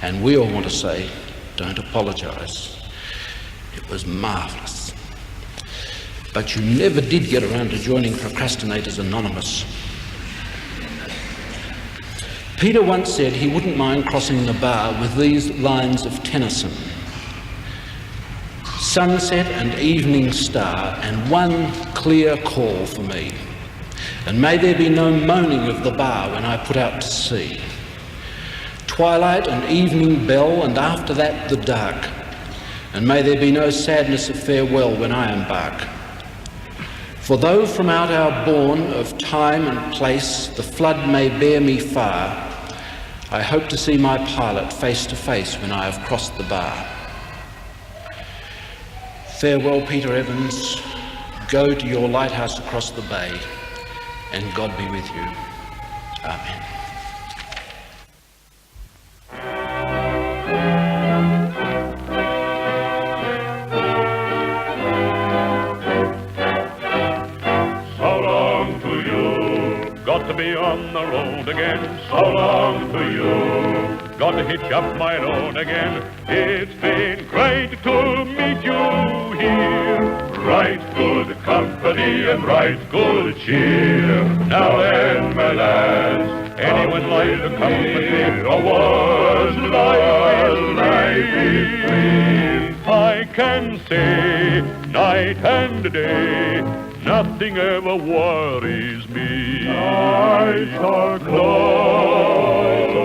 And we all want to say, "Don't apologise. It was marvellous." But you never did get around to joining Procrastinators Anonymous. Peter once said he wouldn't mind crossing the bar with these lines of Tennyson: "Sunset and evening star, and one clear call for me. And may there be no moaning of the bar when I put out to sea. Twilight and evening bell, and after that the dark. And may there be no sadness of farewell when I embark. For though from out our bourne of time and place the flood may bear me far, I hope to see my pilot face to face when I have crossed the bar." Farewell, Peter Evans. Go to your lighthouse across the bay, and God be with you. Amen. So long to you, got to be on the road again. So long to you, got to hitch up my load again. It's been great to meet you here. Right good company and right good cheer. Now then, my lads, anyone like to come with me? A war's life free. I can say, night and day, nothing ever worries me. Nights are cold,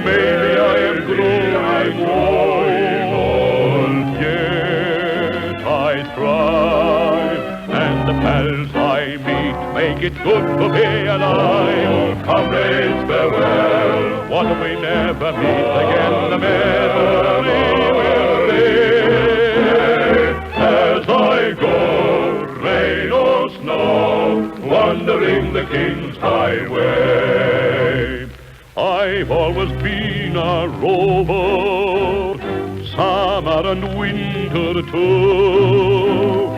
maybe I am growing old, yet I thrive, and the pals I meet make it good to be alive. Comrades, farewell, what if we never meet again? The memory will stay as I go, rain or snow, wandering the King's highway. I've always been a rover, summer and winter too,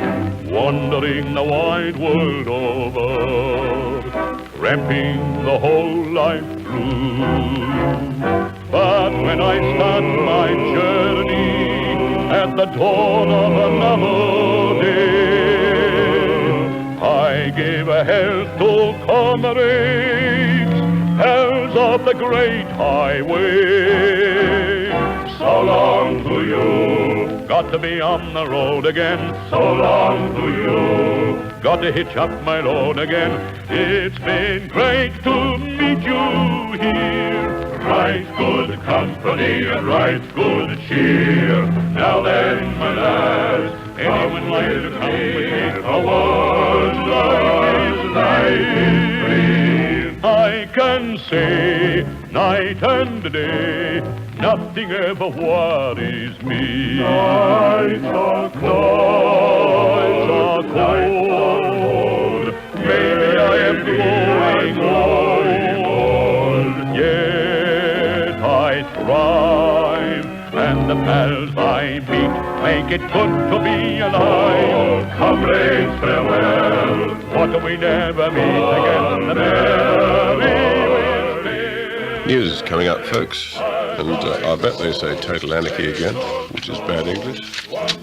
wandering the wide world over, ramping the whole life through. But when I start my journey at the dawn of another day, I give a health to comrades, hells of the great highway. So long to you, got to be on the road again. So long to you, got to hitch up my load again. It's been great to meet you here. Right good company and right good cheer. Now then, my lads, anyone like to come with me? A war's life free. I can say, night and day, nothing ever worries me. Nights are cold, maybe I am growing old, yet I thrive, and the pals I meet make it good to be alive. Comrades, farewell, what do we never meet again? The merry will stay. News is coming up, folks, and I bet they say total anarchy again, which is bad English.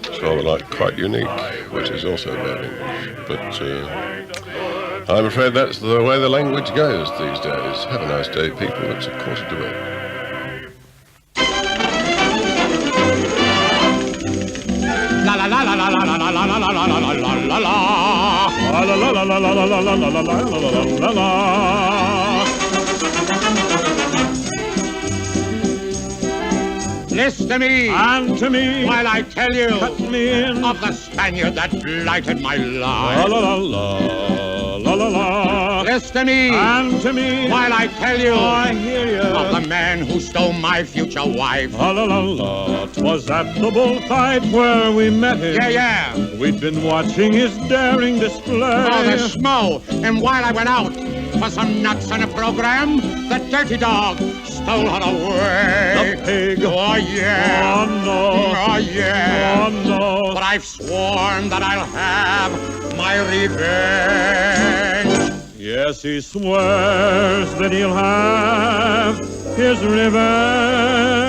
It's rather like quite unique, which is also bad English. But I'm afraid that's the way the language goes these days. Have a nice day, people. It's a 11:45. La la la la la la la la la la la la la la la la. La la la la la la la la la la la la. Listen to me. And to me. While I tell you. Cut me in. Of the Spaniard that blighted my life. La la la la, la la la. Listen to me. And to me. While I tell you. I hear you. Of the man who stole my future wife. La la la la. 'Twas at the bullfight where we met him. Yeah. We'd been watching his daring display. Oh, the schmo. And while I went out for some nuts on a program, the dirty dog stole her away. The pig. Oh, yeah. Oh, no. Oh, yeah. Oh, no. But I've sworn that I'll have my revenge. Yes, he swears that he'll have his revenge.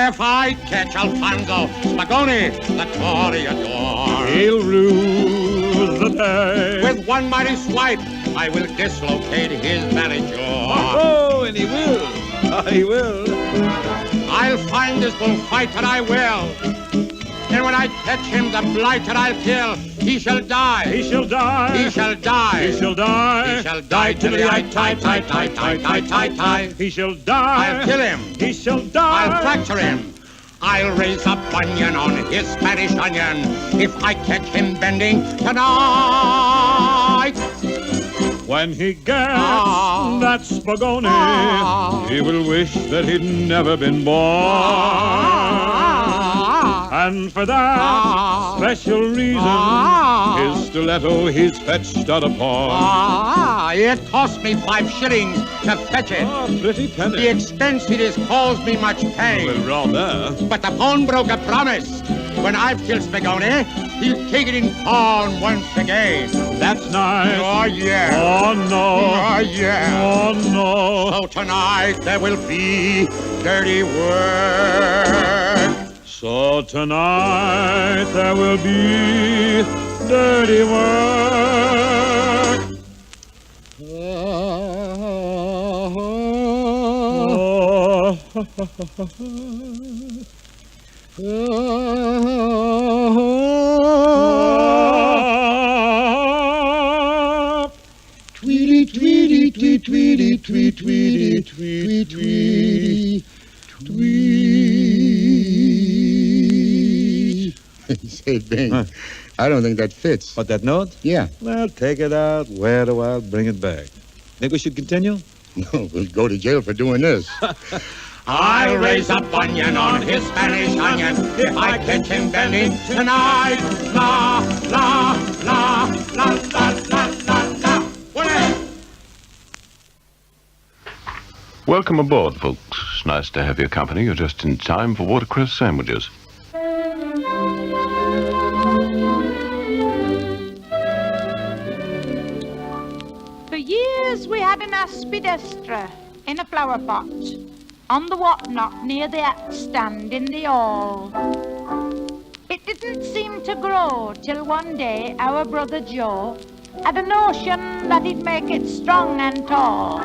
If I catch Alfonso Spagoni, the Tory adore, he'll rue the day. With one mighty swipe, I will dislocate his very jaw. Oh, and he will. He will. I'll find this bullfighter, I will. And when I catch him, the blighter I'll kill. He shall die. He shall die. He shall die. He shall die. He shall die till the tie. He shall die. I'll kill him. He shall die. I'll fracture him. I'll raise a bunion on his Spanish onion if I catch him bending tonight. When he gets that Spagoni, he will wish that he'd never been born. And for that special reason, his stiletto he's fetched out of pawn. It cost me 5 shillings to fetch it. Pretty penny. The expense it has caused me much pain. Well, rather. But the pawnbroker promised, when I've killed Spagoni, he'll take it in pawn once again. That's nice. Oh, yeah. Oh, no. Oh, yeah. Oh, no. So tonight there will be dirty work. So tonight there will be dirty work. Tweety, tweety, tweet, tweety, tweet, tweety, tweet, tweety, tweet. Say, Bing, I don't think that fits. What, that note? Yeah. Well, take it out, wear it a while, bring it back. Think we should continue? No, we'll go to jail for doing this. I'll raise a bunion on his Spanish onion if I catch him bending tonight. La, la, la, la, la, la, la, la. Welcome aboard, folks. It's nice to have your company. You're just in time for watercress sandwiches. For years we had an aspidestra in a flower pot on the whatnot near the hat stand in the hall. It didn't seem to grow till one day our brother Joe had a notion that he'd make it strong and tall.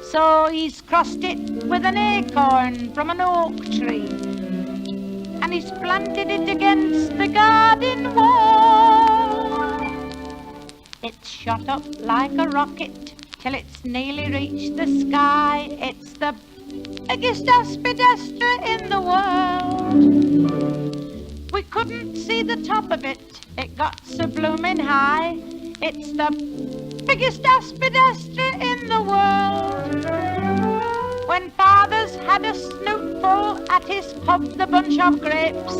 So he's crossed it with an acorn from an oak tree, and he's planted it against the garden wall. It's shot up like a rocket till it's nearly reached the sky. It's the biggest aspidestra in the world. We couldn't see the top of it, it got so bloomin' high. It's the biggest aspidestra in the world. When father's had a snootful at his pub, the bunch of grapes,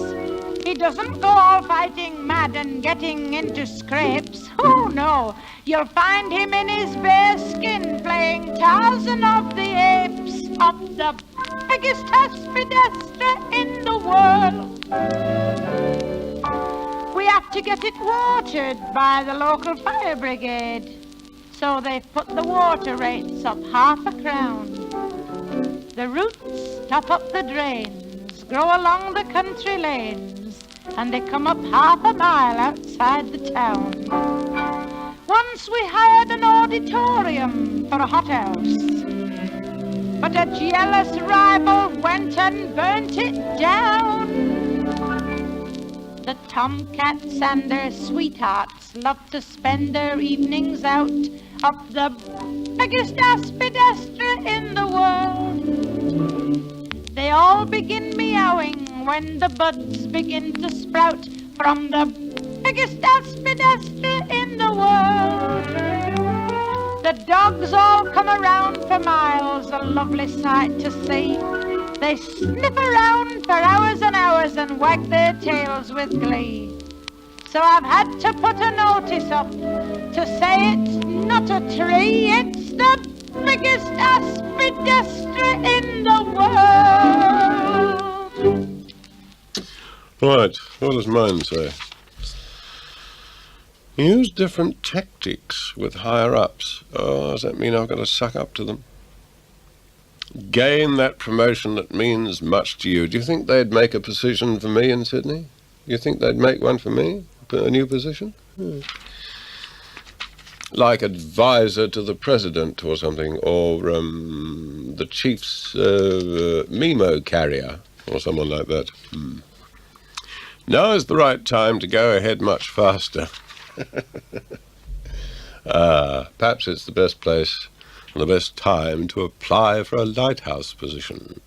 he doesn't go all fighting mad and getting into scrapes. Oh no, you'll find him in his bear skin playing Tarzan of the Apes up the biggest aspidestra in the world. We have to get it watered by the local fire brigade, so they've put the water rates up ½ a crown. The roots top up the drains, grow along the country lanes, and they come up ½ a mile outside the town. Once we hired an auditorium for a hothouse, but a jealous rival went and burnt it down. The tomcats and their sweethearts love to spend their evenings out up the biggest aspidestra in the world. They all begin meowing when the buds begin to sprout from the biggest aspidistra in the world. The dogs all come around for miles, a lovely sight to see. They sniff around for hours and hours and wag their tails with glee. So I've had to put a notice up to say it's not a tree, it's the biggest aspidistra in the world. Right, what does mine say? Use different tactics with higher-ups. Oh, does that mean I've got to suck up to them? Gain that promotion that means much to you. Do you think they'd make a position for me in Sydney? You think they'd make one for me? A new position? Like advisor to the president or something, or the chief's memo carrier, or someone like that. Now is the right time to go ahead much faster. Perhaps it's the best place and the best time to apply for a lighthouse position.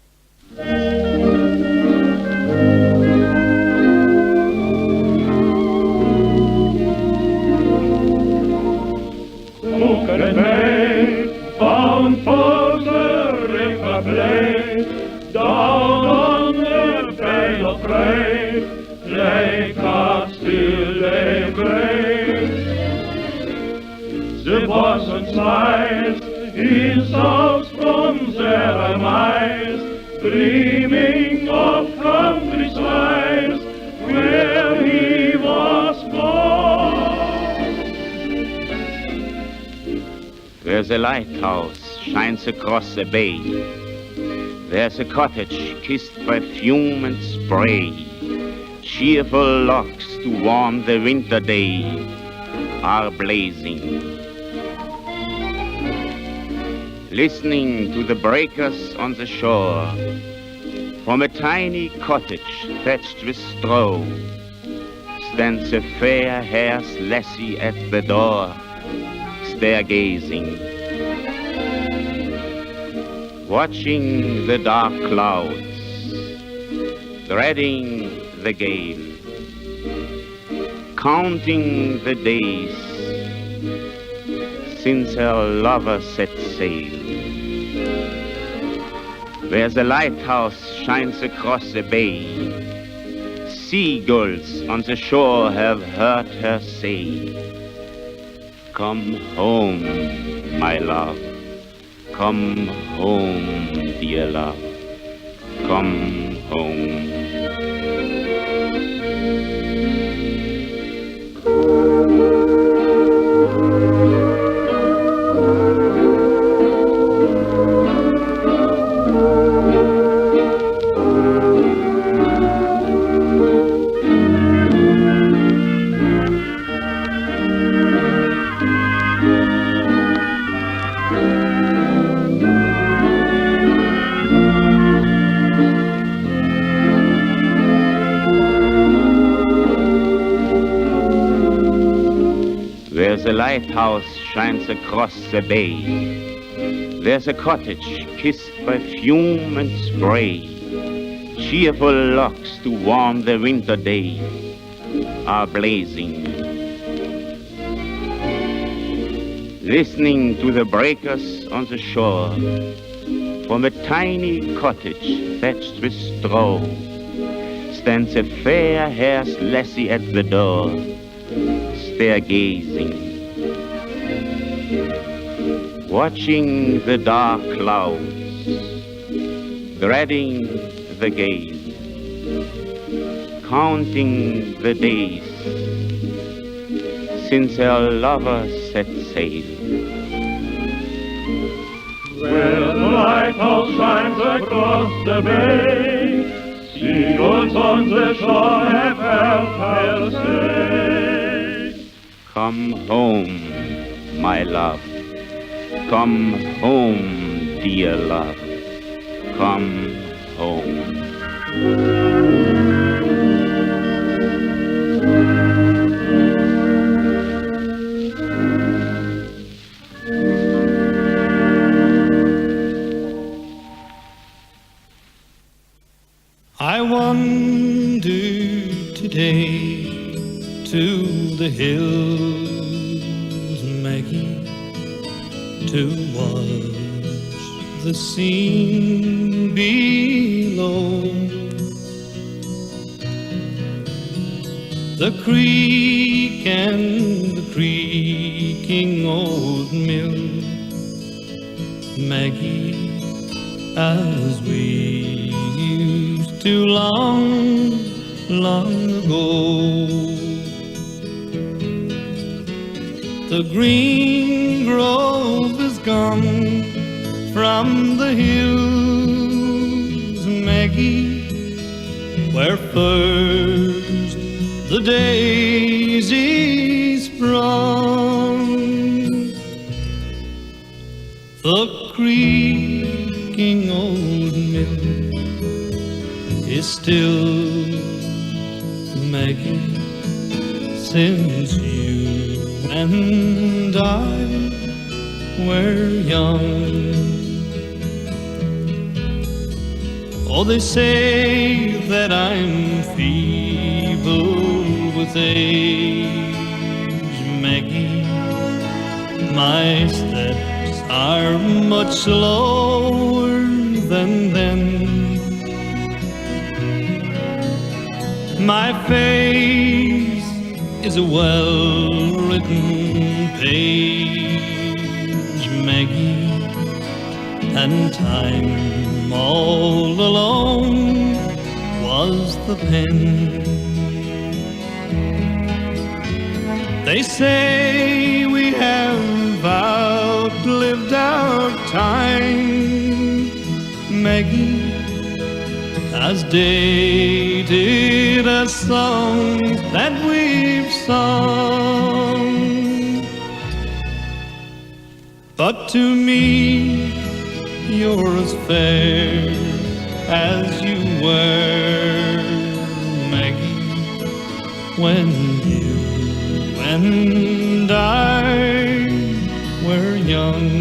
Look at me, bound for the river blade, down on the bale of freight, lay cart still lay gray. The bosun smiles, his thoughts from their minds, dreaming of countrysides where he was born. Where the lighthouse shines across the bay, there's a cottage kissed by fume and spray. Cheerful logs to warm the winter day are blazing. Listening to the breakers on the shore, from a tiny cottage thatched with straw, stands a fair-haired lassie at the door, stargazing, watching the dark clouds, dreading the gale, counting the days since her lover set sail. Where the lighthouse shines across the bay, seagulls on the shore have heard her say, "Come home, my love, come home, dear love, come home." The lighthouse shines across the bay. There's a cottage kissed by fume and spray. Cheerful logs to warm the winter day are blazing. Listening to the breakers on the shore, from a tiny cottage thatched with straw, stands a fair-haired lassie at the door, stargazing, watching the dark clouds, dreading the gale, counting the days since her lover set sail. Where the lighthouse shines across the bay, seagulls on the shore have held her say, "Come home, my love, come home, dear love, come home." the hills, Maggie, to watch the scene below. The creek and the creaking old mill, Maggie, as we used to long, long ago. The green grove is gone from the hills, Maggie, where first the daisies sprung. The creaking old mill is still, Maggie, since you and I were young. Oh, they say that I'm feeble with age, Maggie. My steps are much slower than then. My face is a well-written page, Maggie, and time all alone was the pen. They say we have outlived our time, Maggie, as dated as songs that we've sung. But to me, you're as fair as you were, Maggie, when you and I were young.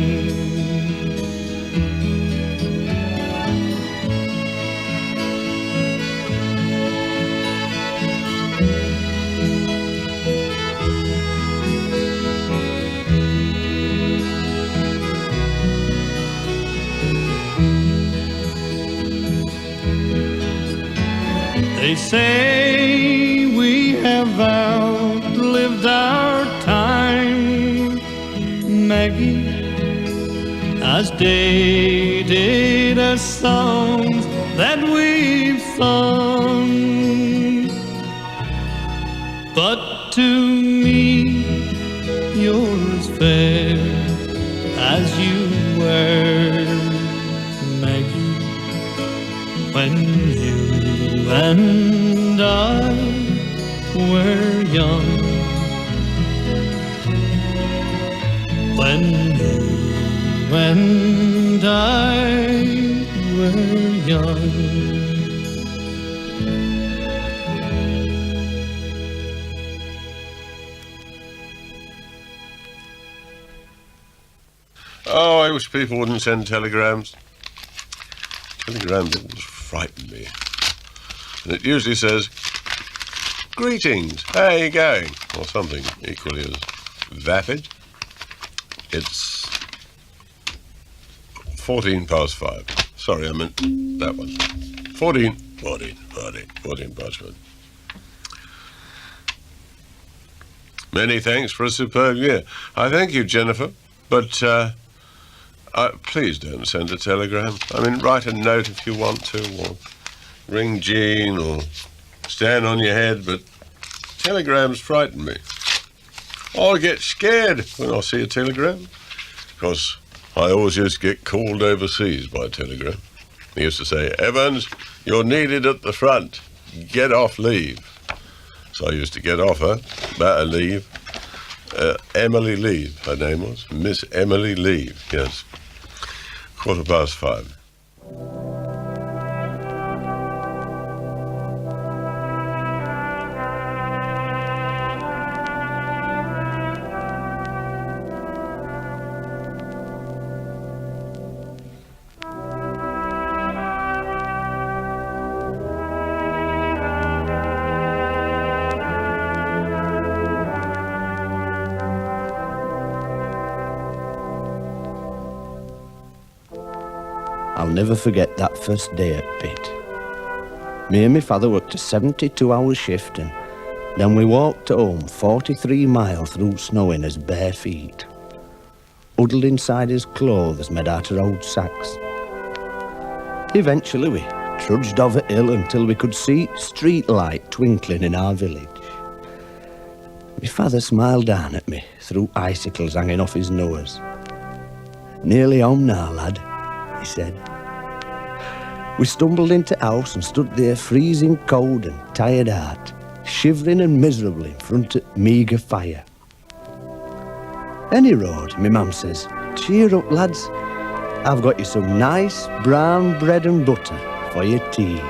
They say we have outlived our time, Maggie, as dated as songs that we've sung. But to me, you're as fair as you were, Maggie, when you and I were young. When you and I were young. Oh, I wish people wouldn't send telegrams. Telegrams always frighten me. And it usually says, "Greetings, how are you going?" Or something equally as vapid. It's 5:14. Sorry, I meant that one. 14 past 5. Many thanks for a superb year. I thank you, Jennifer, but please don't send a telegram. I mean, write a note if you want to, or ring Jean, or stand on your head, but telegrams frighten me. I get scared when I see a telegram, because I always used to get called overseas by telegram. They used to say, "Evans, you're needed at the front. Get off leave." So I used to get off her, better leave. Emily Leave, her name was. Miss Emily Leave, yes. 5:15. I'll never forget that first day at pit. Me and my father worked a 72-hour shift, and then we walked home 43 miles through snow in his bare feet, huddled inside his clothes made out of old sacks. Eventually we trudged over hill until we could see street light twinkling in our village. My father smiled down at me through icicles hanging off his nose. "Nearly home now, lad," he said. We stumbled into house and stood there freezing cold and tired out, shivering and miserable in front of meagre fire. "Any road," my mum says. "Cheer up, lads. I've got you some nice brown bread and butter for your tea."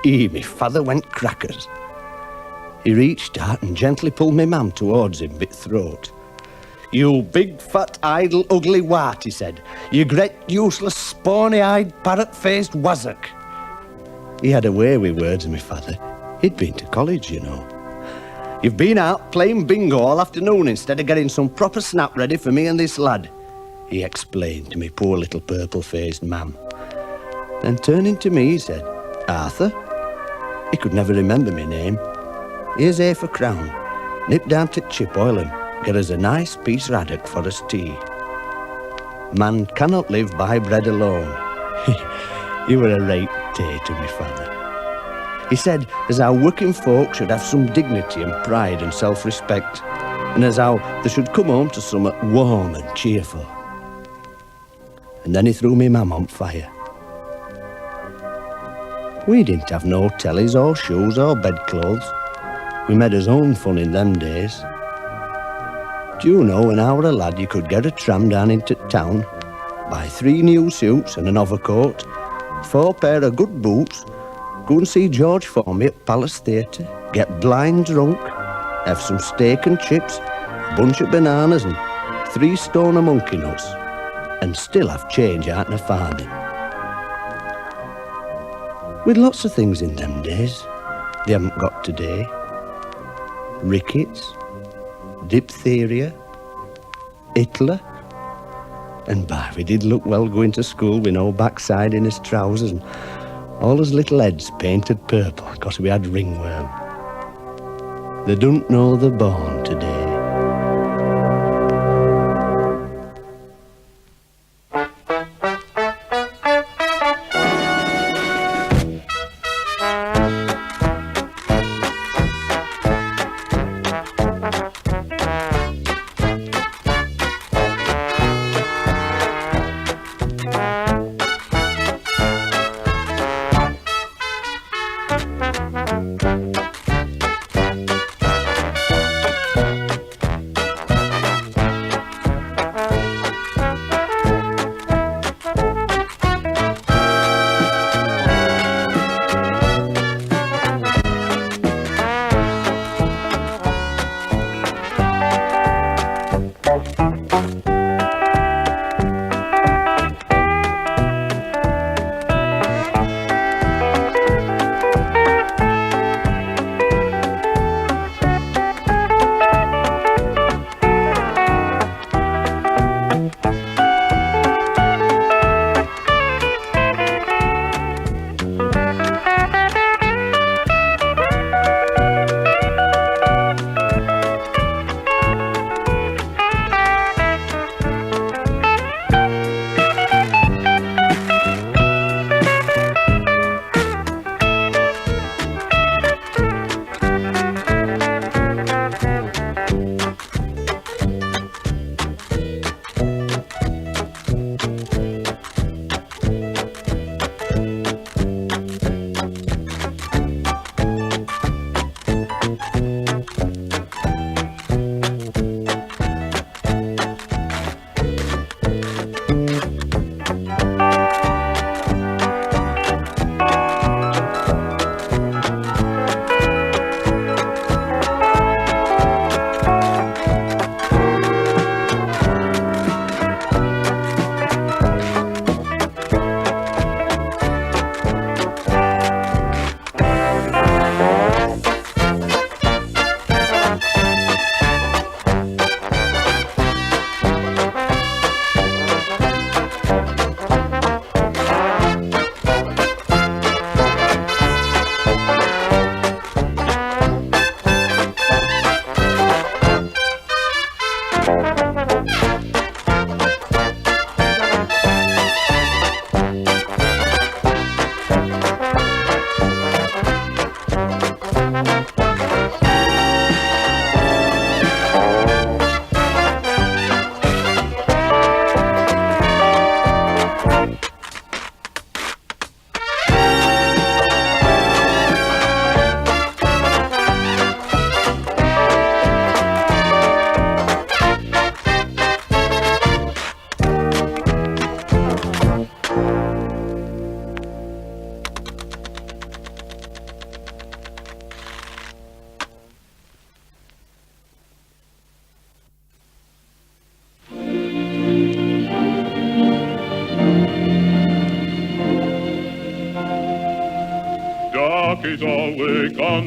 Me father went crackers. He reached out and gently pulled my mum towards him by the throat. "You big, fat, idle, ugly wart," he said. "You great, useless, spawny-eyed, parrot-faced wazzock." He had a way with words, my father. He'd been to college, you know. "You've been out playing bingo all afternoon instead of getting some proper snap ready for me and this lad," he explained to me poor little purple-faced mam. Then turning to me, he said, "Arthur?" He could never remember my name. "Here's half a crown. Nip down to Chip Oil and get us a nice piece of haddock for us tea. Man cannot live by bread alone." He were a right day to me father. He said as how working folk should have some dignity and pride and self-respect, and as how they should come home to somewhat warm and cheerful. And then he threw me mam on fire. We didn't have no tellies or shoes or bedclothes. We made his own fun in them days. Do you know, when I were a lad, you could get a tram down into town, buy 3 new suits and an overcoat, 4 pair of good boots, go and see George Formby at Palace Theatre, get blind drunk, have some steak and chips, a bunch of bananas and 3 stone of monkey nuts, and still have change out in a farthing. With lots of things in them days they haven't got today. Rickets, diphtheria, Hitler, and we did look well going to school with no backside in his trousers and all his little heads painted purple because we had ringworm. They don't know they're born today.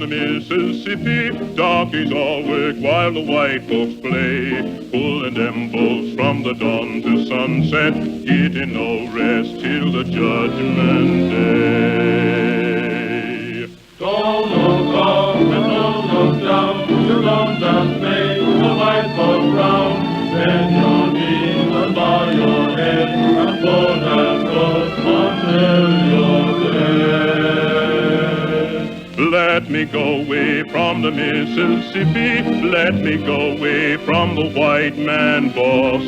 the Mississippi. Darkies all work while the white folks play, pulling them boats from the dawn to sunset, getting no rest till the judgment day. Don't look up and don't look down, you don't just make the white folks round. Bend your knees and bow your head and pull that rope until you're dead. Let me go away from the Mississippi, let me go away from the white man boss.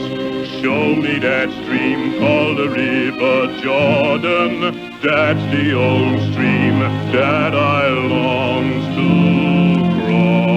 Show me that stream called the River Jordan, that's the old stream that I longs to cross.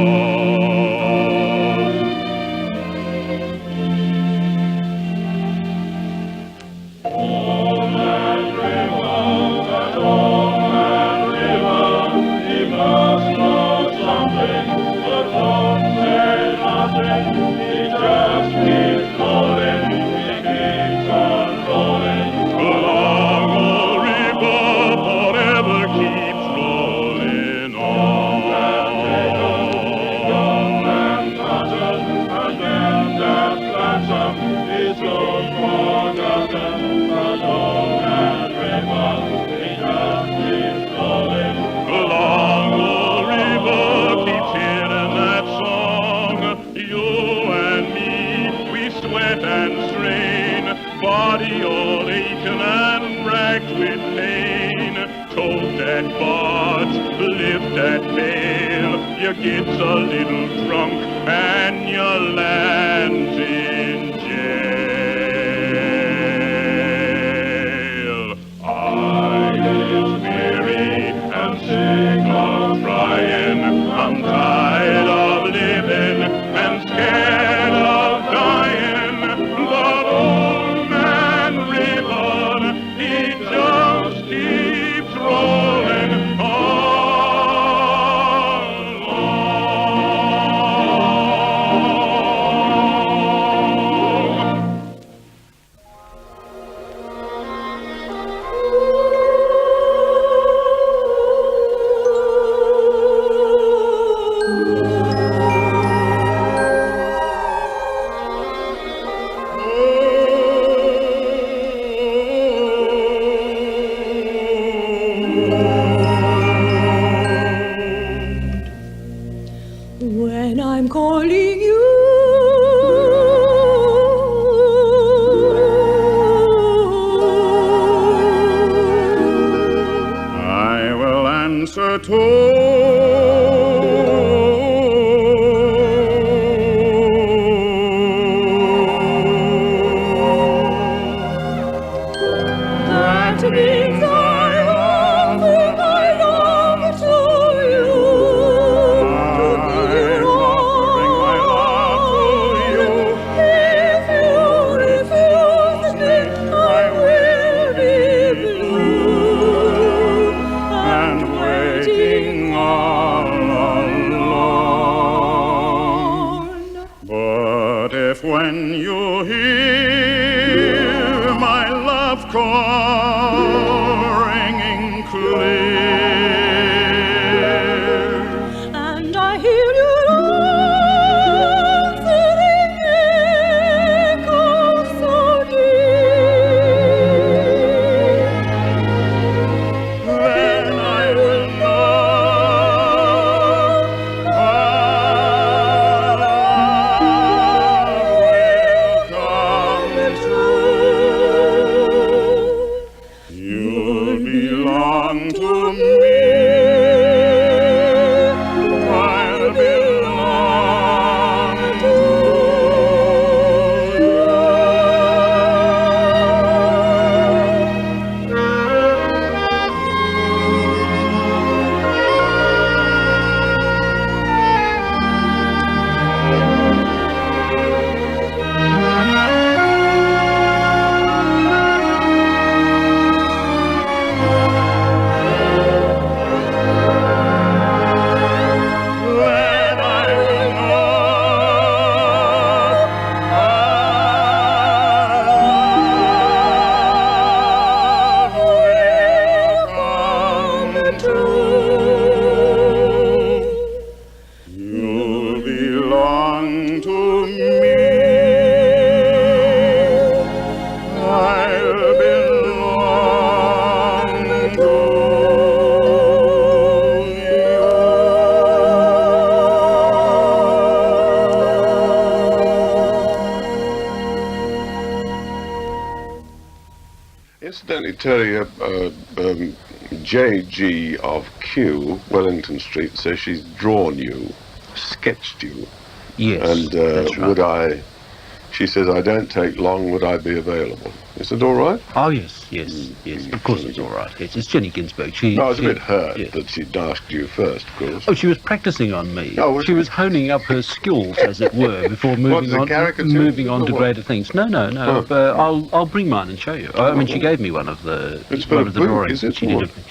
Body all aching and racked with pain. Tote that barge, lift that bale. You get a little drunk and you land in jail. I is weary and sick of trying. I'm tired of living and scared of dying. But old man River, he just keeps rolling When I'm calling you, I will answer too. That means I offer my love to you. I'm offering my love to you. If you refuse me, I will be blue and waiting all alone. But if when you hear my love call ringing clear, and I hear your answering echo so dear, then I will know our love will come true. Evidently, Terry, JG of Q, Wellington Street, says she's drawn you, sketched you. Yes, And that's right. would I... She says, I don't take long, would I be available? Is it all right? Oh, yes, yes, yes. Of course it's all right. Yes, it's Jenny Ginsberg. I was a bit hurt that she'd asked you first, of course. Oh, she was practising on me. Oh, she was honing up her skills, as it were, before moving on to greater things. No. I'll bring mine and show you. I mean, she gave me one of the drawings that she did of me.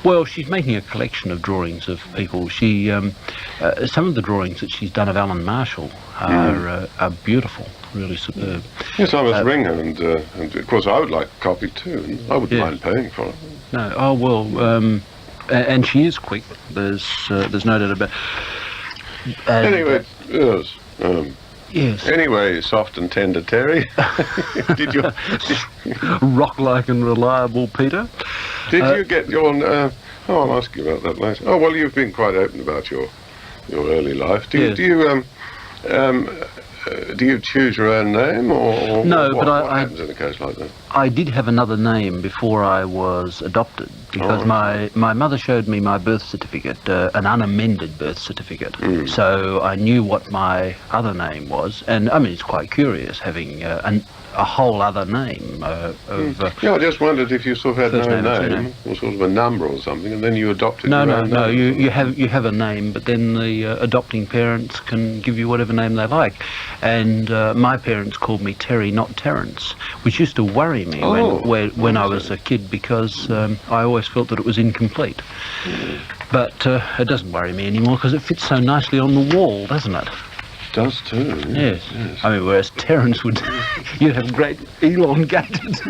Well, she's making a collection of drawings of people. She, some of the drawings that she's done of Alan Marshall are beautiful, really superb. Yes, I must ring her, and of course I would like a copy too, and I wouldn't mind paying for it. No, oh well, and she is quick. There's no doubt about. Anyway, yes. Yes. Anyway, soft and tender Terry. Did you rock-like and reliable Peter? Did you get your? I'll ask you about that later. Oh well, you've been quite open about your early life. Do you choose your own name, or no? What But happens in a case like that? I did have another name before I was adopted, because my mother showed me my birth certificate, an unamended birth certificate. So I knew what my other name was, and I mean it's quite curious having a whole other name. Yeah, I just wondered if you sort of had no name, or sort of a number or something, and then you adopted. No. name. You have a name, but then the adopting parents can give you whatever name they like. And my parents called me Terry, not Terence, which used to worry me when I was a kid, because I always felt that it was incomplete. But it doesn't worry me anymore because it fits so nicely on the wall, doesn't it? Does too. Yes. I mean, whereas Terence would, you'd have great elongated.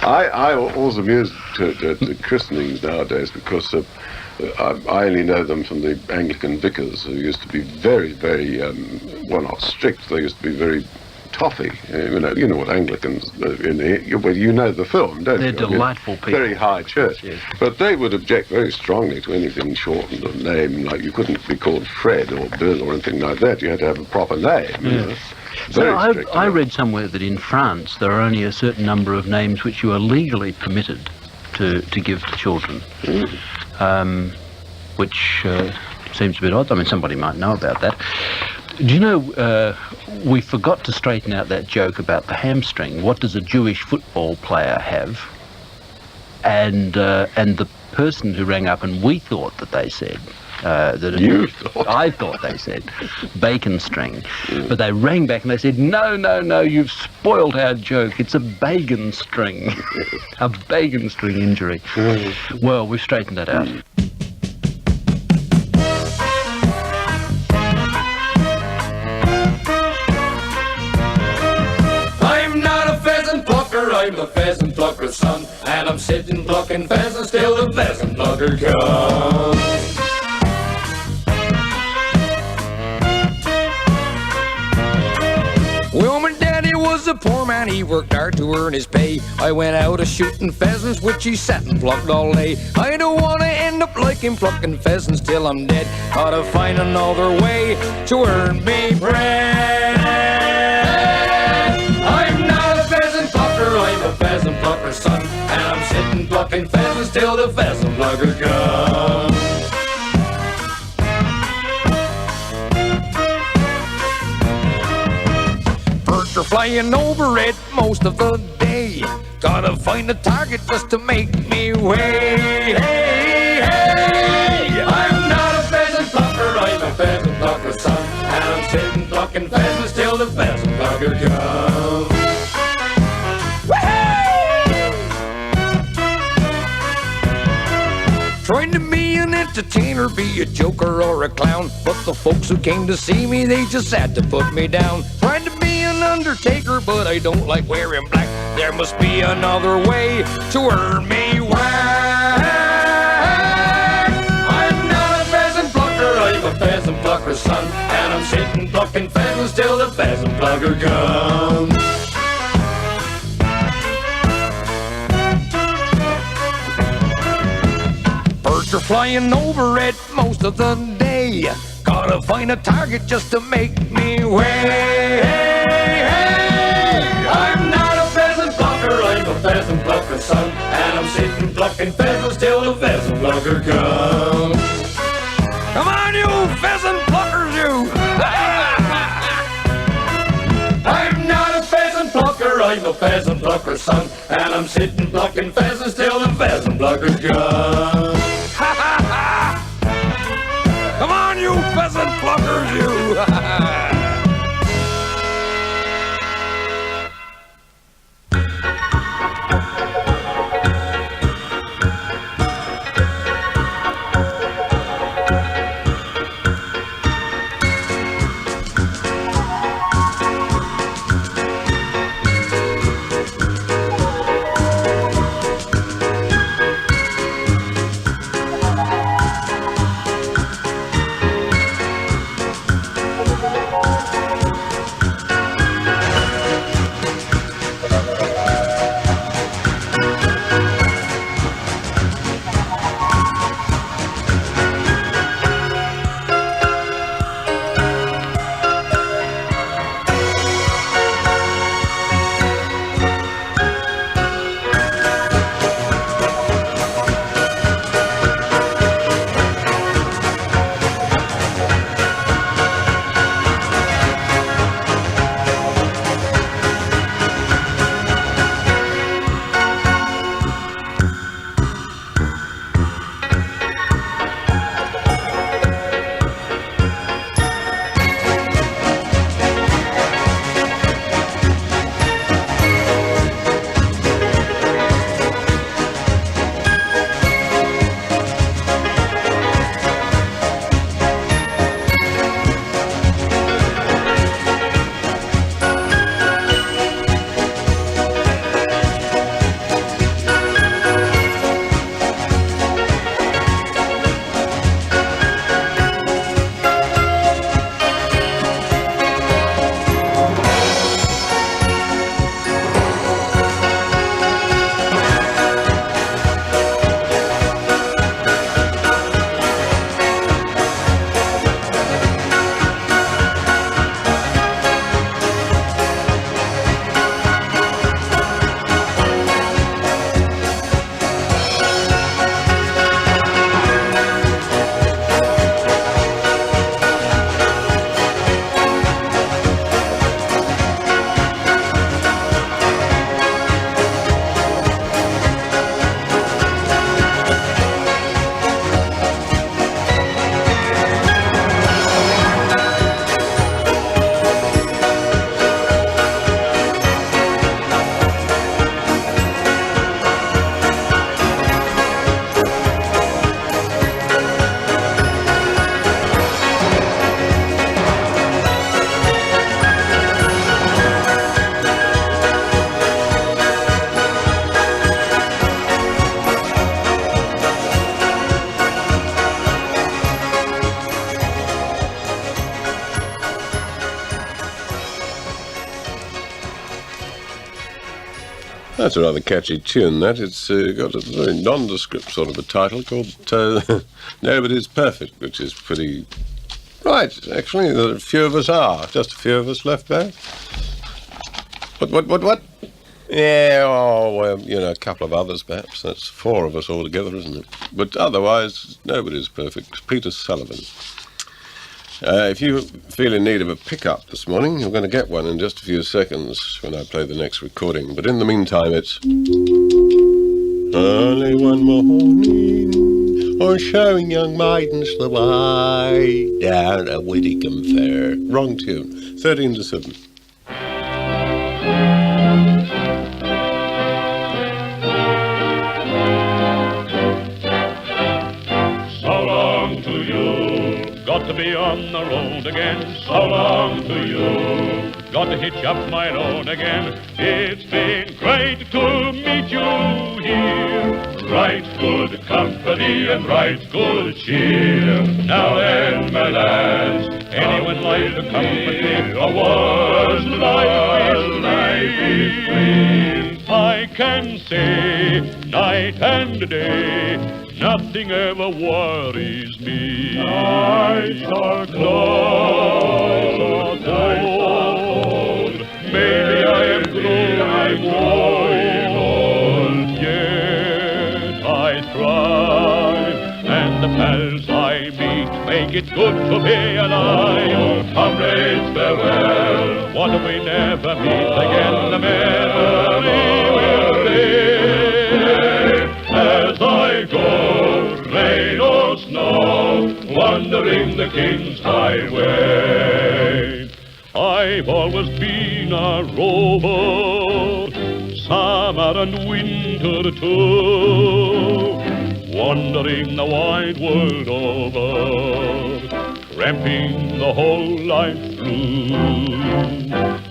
I was amused to christenings nowadays because I only know them from the Anglican vicars, who used to be very, very, well, not strict. They used to be very toffy. You know what Anglicans, well, you know the film, don't you? They're delightful people. Very high church. Yes. But they would object very strongly to anything shortened of name, like you couldn't be called Fred or Bill or anything like that. You had to have a proper name. You know? So I read somewhere that in France there are only a certain number of names which you are legally permitted to give to children, which seems a bit odd. I mean, somebody might know about that. Do you know, we forgot to straighten out that joke about the hamstring. What does a Jewish football player have? And the person who rang up, and we thought that they said, I thought they said bacon string, but they rang back and they said, no, you've spoiled our joke. It's a bacon string, a bacon string injury. Well, we've straightened that out. I'm the pheasant plucker's son, and I'm sitting plucking pheasants till the pheasant plucker comes. Well, my daddy was a poor man, he worked hard to earn his pay. I went out a-shooting pheasants, which he sat and plucked all day. I don't want to end up like him plucking pheasants till I'm dead. Gotta find another way to earn me bread. I'm not a pheasant plucker, I'm a pheasant plucker's son, and I'm sitting plucking pheasants till the pheasant plucker comes. Birds are flying over it most of the day. Gotta find a target just to make me way. Hey, I'm not a pheasant plucker, I'm a pheasant plucker's son, and I'm sitting plucking pheasants till the pheasant plucker comes. Trying to be an entertainer, be a joker or a clown, but the folks who came to see me, they just had to put me down. Trying to be an undertaker, but I don't like wearing black. There must be another way to earn me whack. I'm not a pheasant plucker, I'm a pheasant plucker's son, and I'm sitting plucking pheasants till the pheasant plucker comes. Birds are flying over it most of the day. Gotta find a target just to make me way. I'm not a pheasant plucker, I'm a pheasant plucker. plucker's son, and I'm sitting plucking pheasants till the pheasant plucker comes. Come on, you pheasant pluckers, you! I'm not a pheasant plucker, I'm a pheasant plucker's son, and I'm sitting plucking pheasants till the pheasant pluckers come. Come on, you pheasant pluckers, you! That's a rather catchy tune, that. It's got a very nondescript sort of a title called Nobody's Perfect, which is pretty... Right, actually, a few of us are. Just a few of us left back. What? Yeah, oh, well, you know, a couple of others, perhaps. That's 4 of us altogether, isn't it? But otherwise, nobody's perfect. Peter Sullivan. If you feel in need of a pickup this morning, you're going to get one in just a few seconds when I play the next recording. But in the meantime, it's... Early one morning, or showing young maidens the way down a witty Kaempfert. Wrong tune. 13 to 7. So long to you. Got to be on the road again. So long to you. Got to hitch up my load again. It's been great to meet you here. Right good company and right good cheer. Now then, my lads, anyone like the company? A war's life is free. I can say night and day, nothing ever worries me. Nights are cold, maybe I am growing old. Yes, good to be alive. Comrades, farewell. What if we never meet again? The memory will stay. As I go, rain or snow, wandering the King's Highway. I've always been a rover, summer and winter too, wandering the wide world over, tramping the whole life through.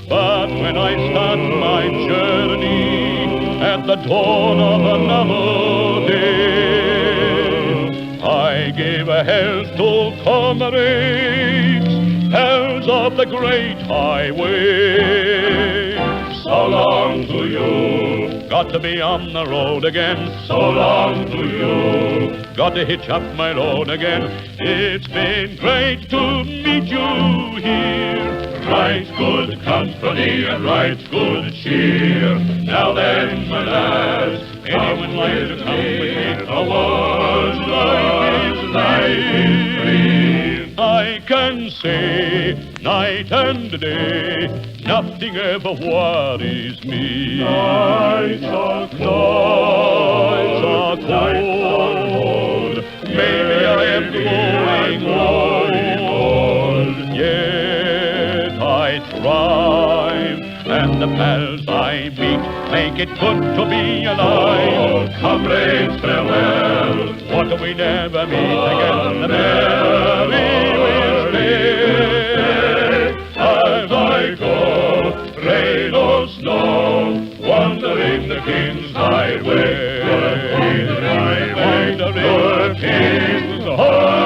But when I start my journey at the dawn of another day, I give a health to comrades, hells of the great highway. So long to you, got to be on the road again. So long to you, got to hitch up my load again. It's been great to meet you here. Right good company and right good cheer. Now then, my lads, anyone like to come with me? A one's life is free. I can say, night and day, nothing ever worries me. Nights are cold, maybe I am growing old, yet I thrive, and the pals I meet make it good to be alive. Comrades, farewell. What do we never meet again? The memory will stay. As I go, rain or snow, wandering the King's Highway. Wandering the King's Highway.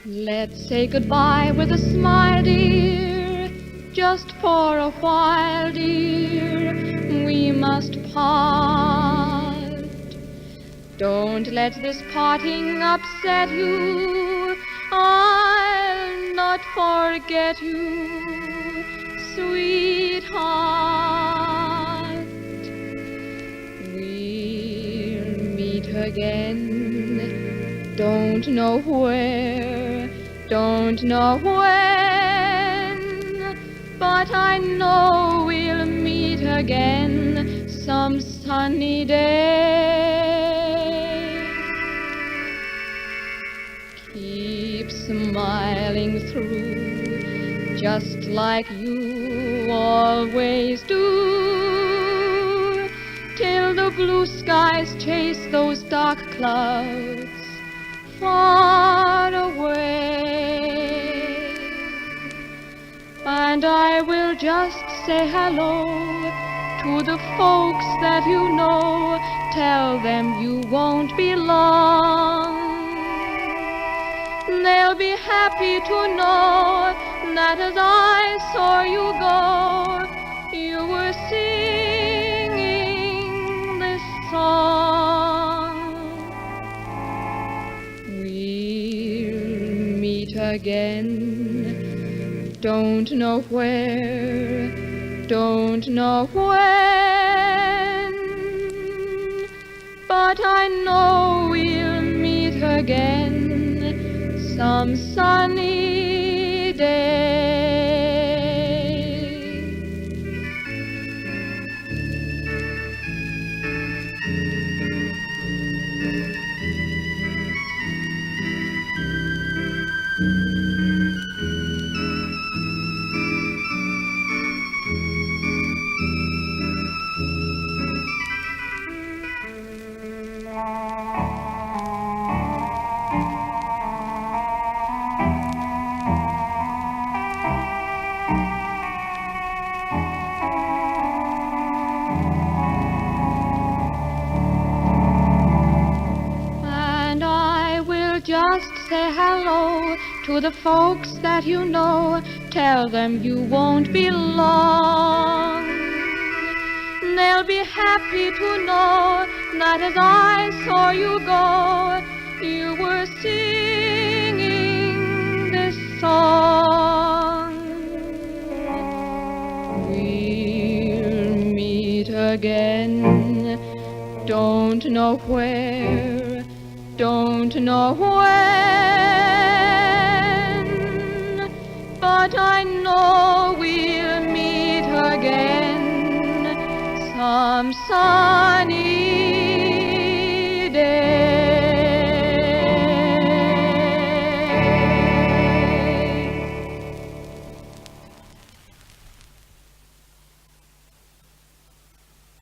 Let's say goodbye with a smile, dear, just for a while, dear, we must part. Don't let this parting upset you, I'll not forget you, sweetheart. We'll meet again, don't know where, don't know when, but I know we'll meet again some sunny day. Keep smiling through, just like you always do, till the blue skies chase those dark clouds far away. And I will just say hello to the folks that you know, tell them you won't be long. They'll be happy to know that as I saw you go, you were singing this song. We'll meet again, don't know where, don't know when, but I know we'll meet again some sunny day. Just say hello to the folks that you know, tell them you won't be long. They'll be happy to know that as I saw you go, you were singing this song. again. Don't know where, don't know when, but I know we'll meet again some sunny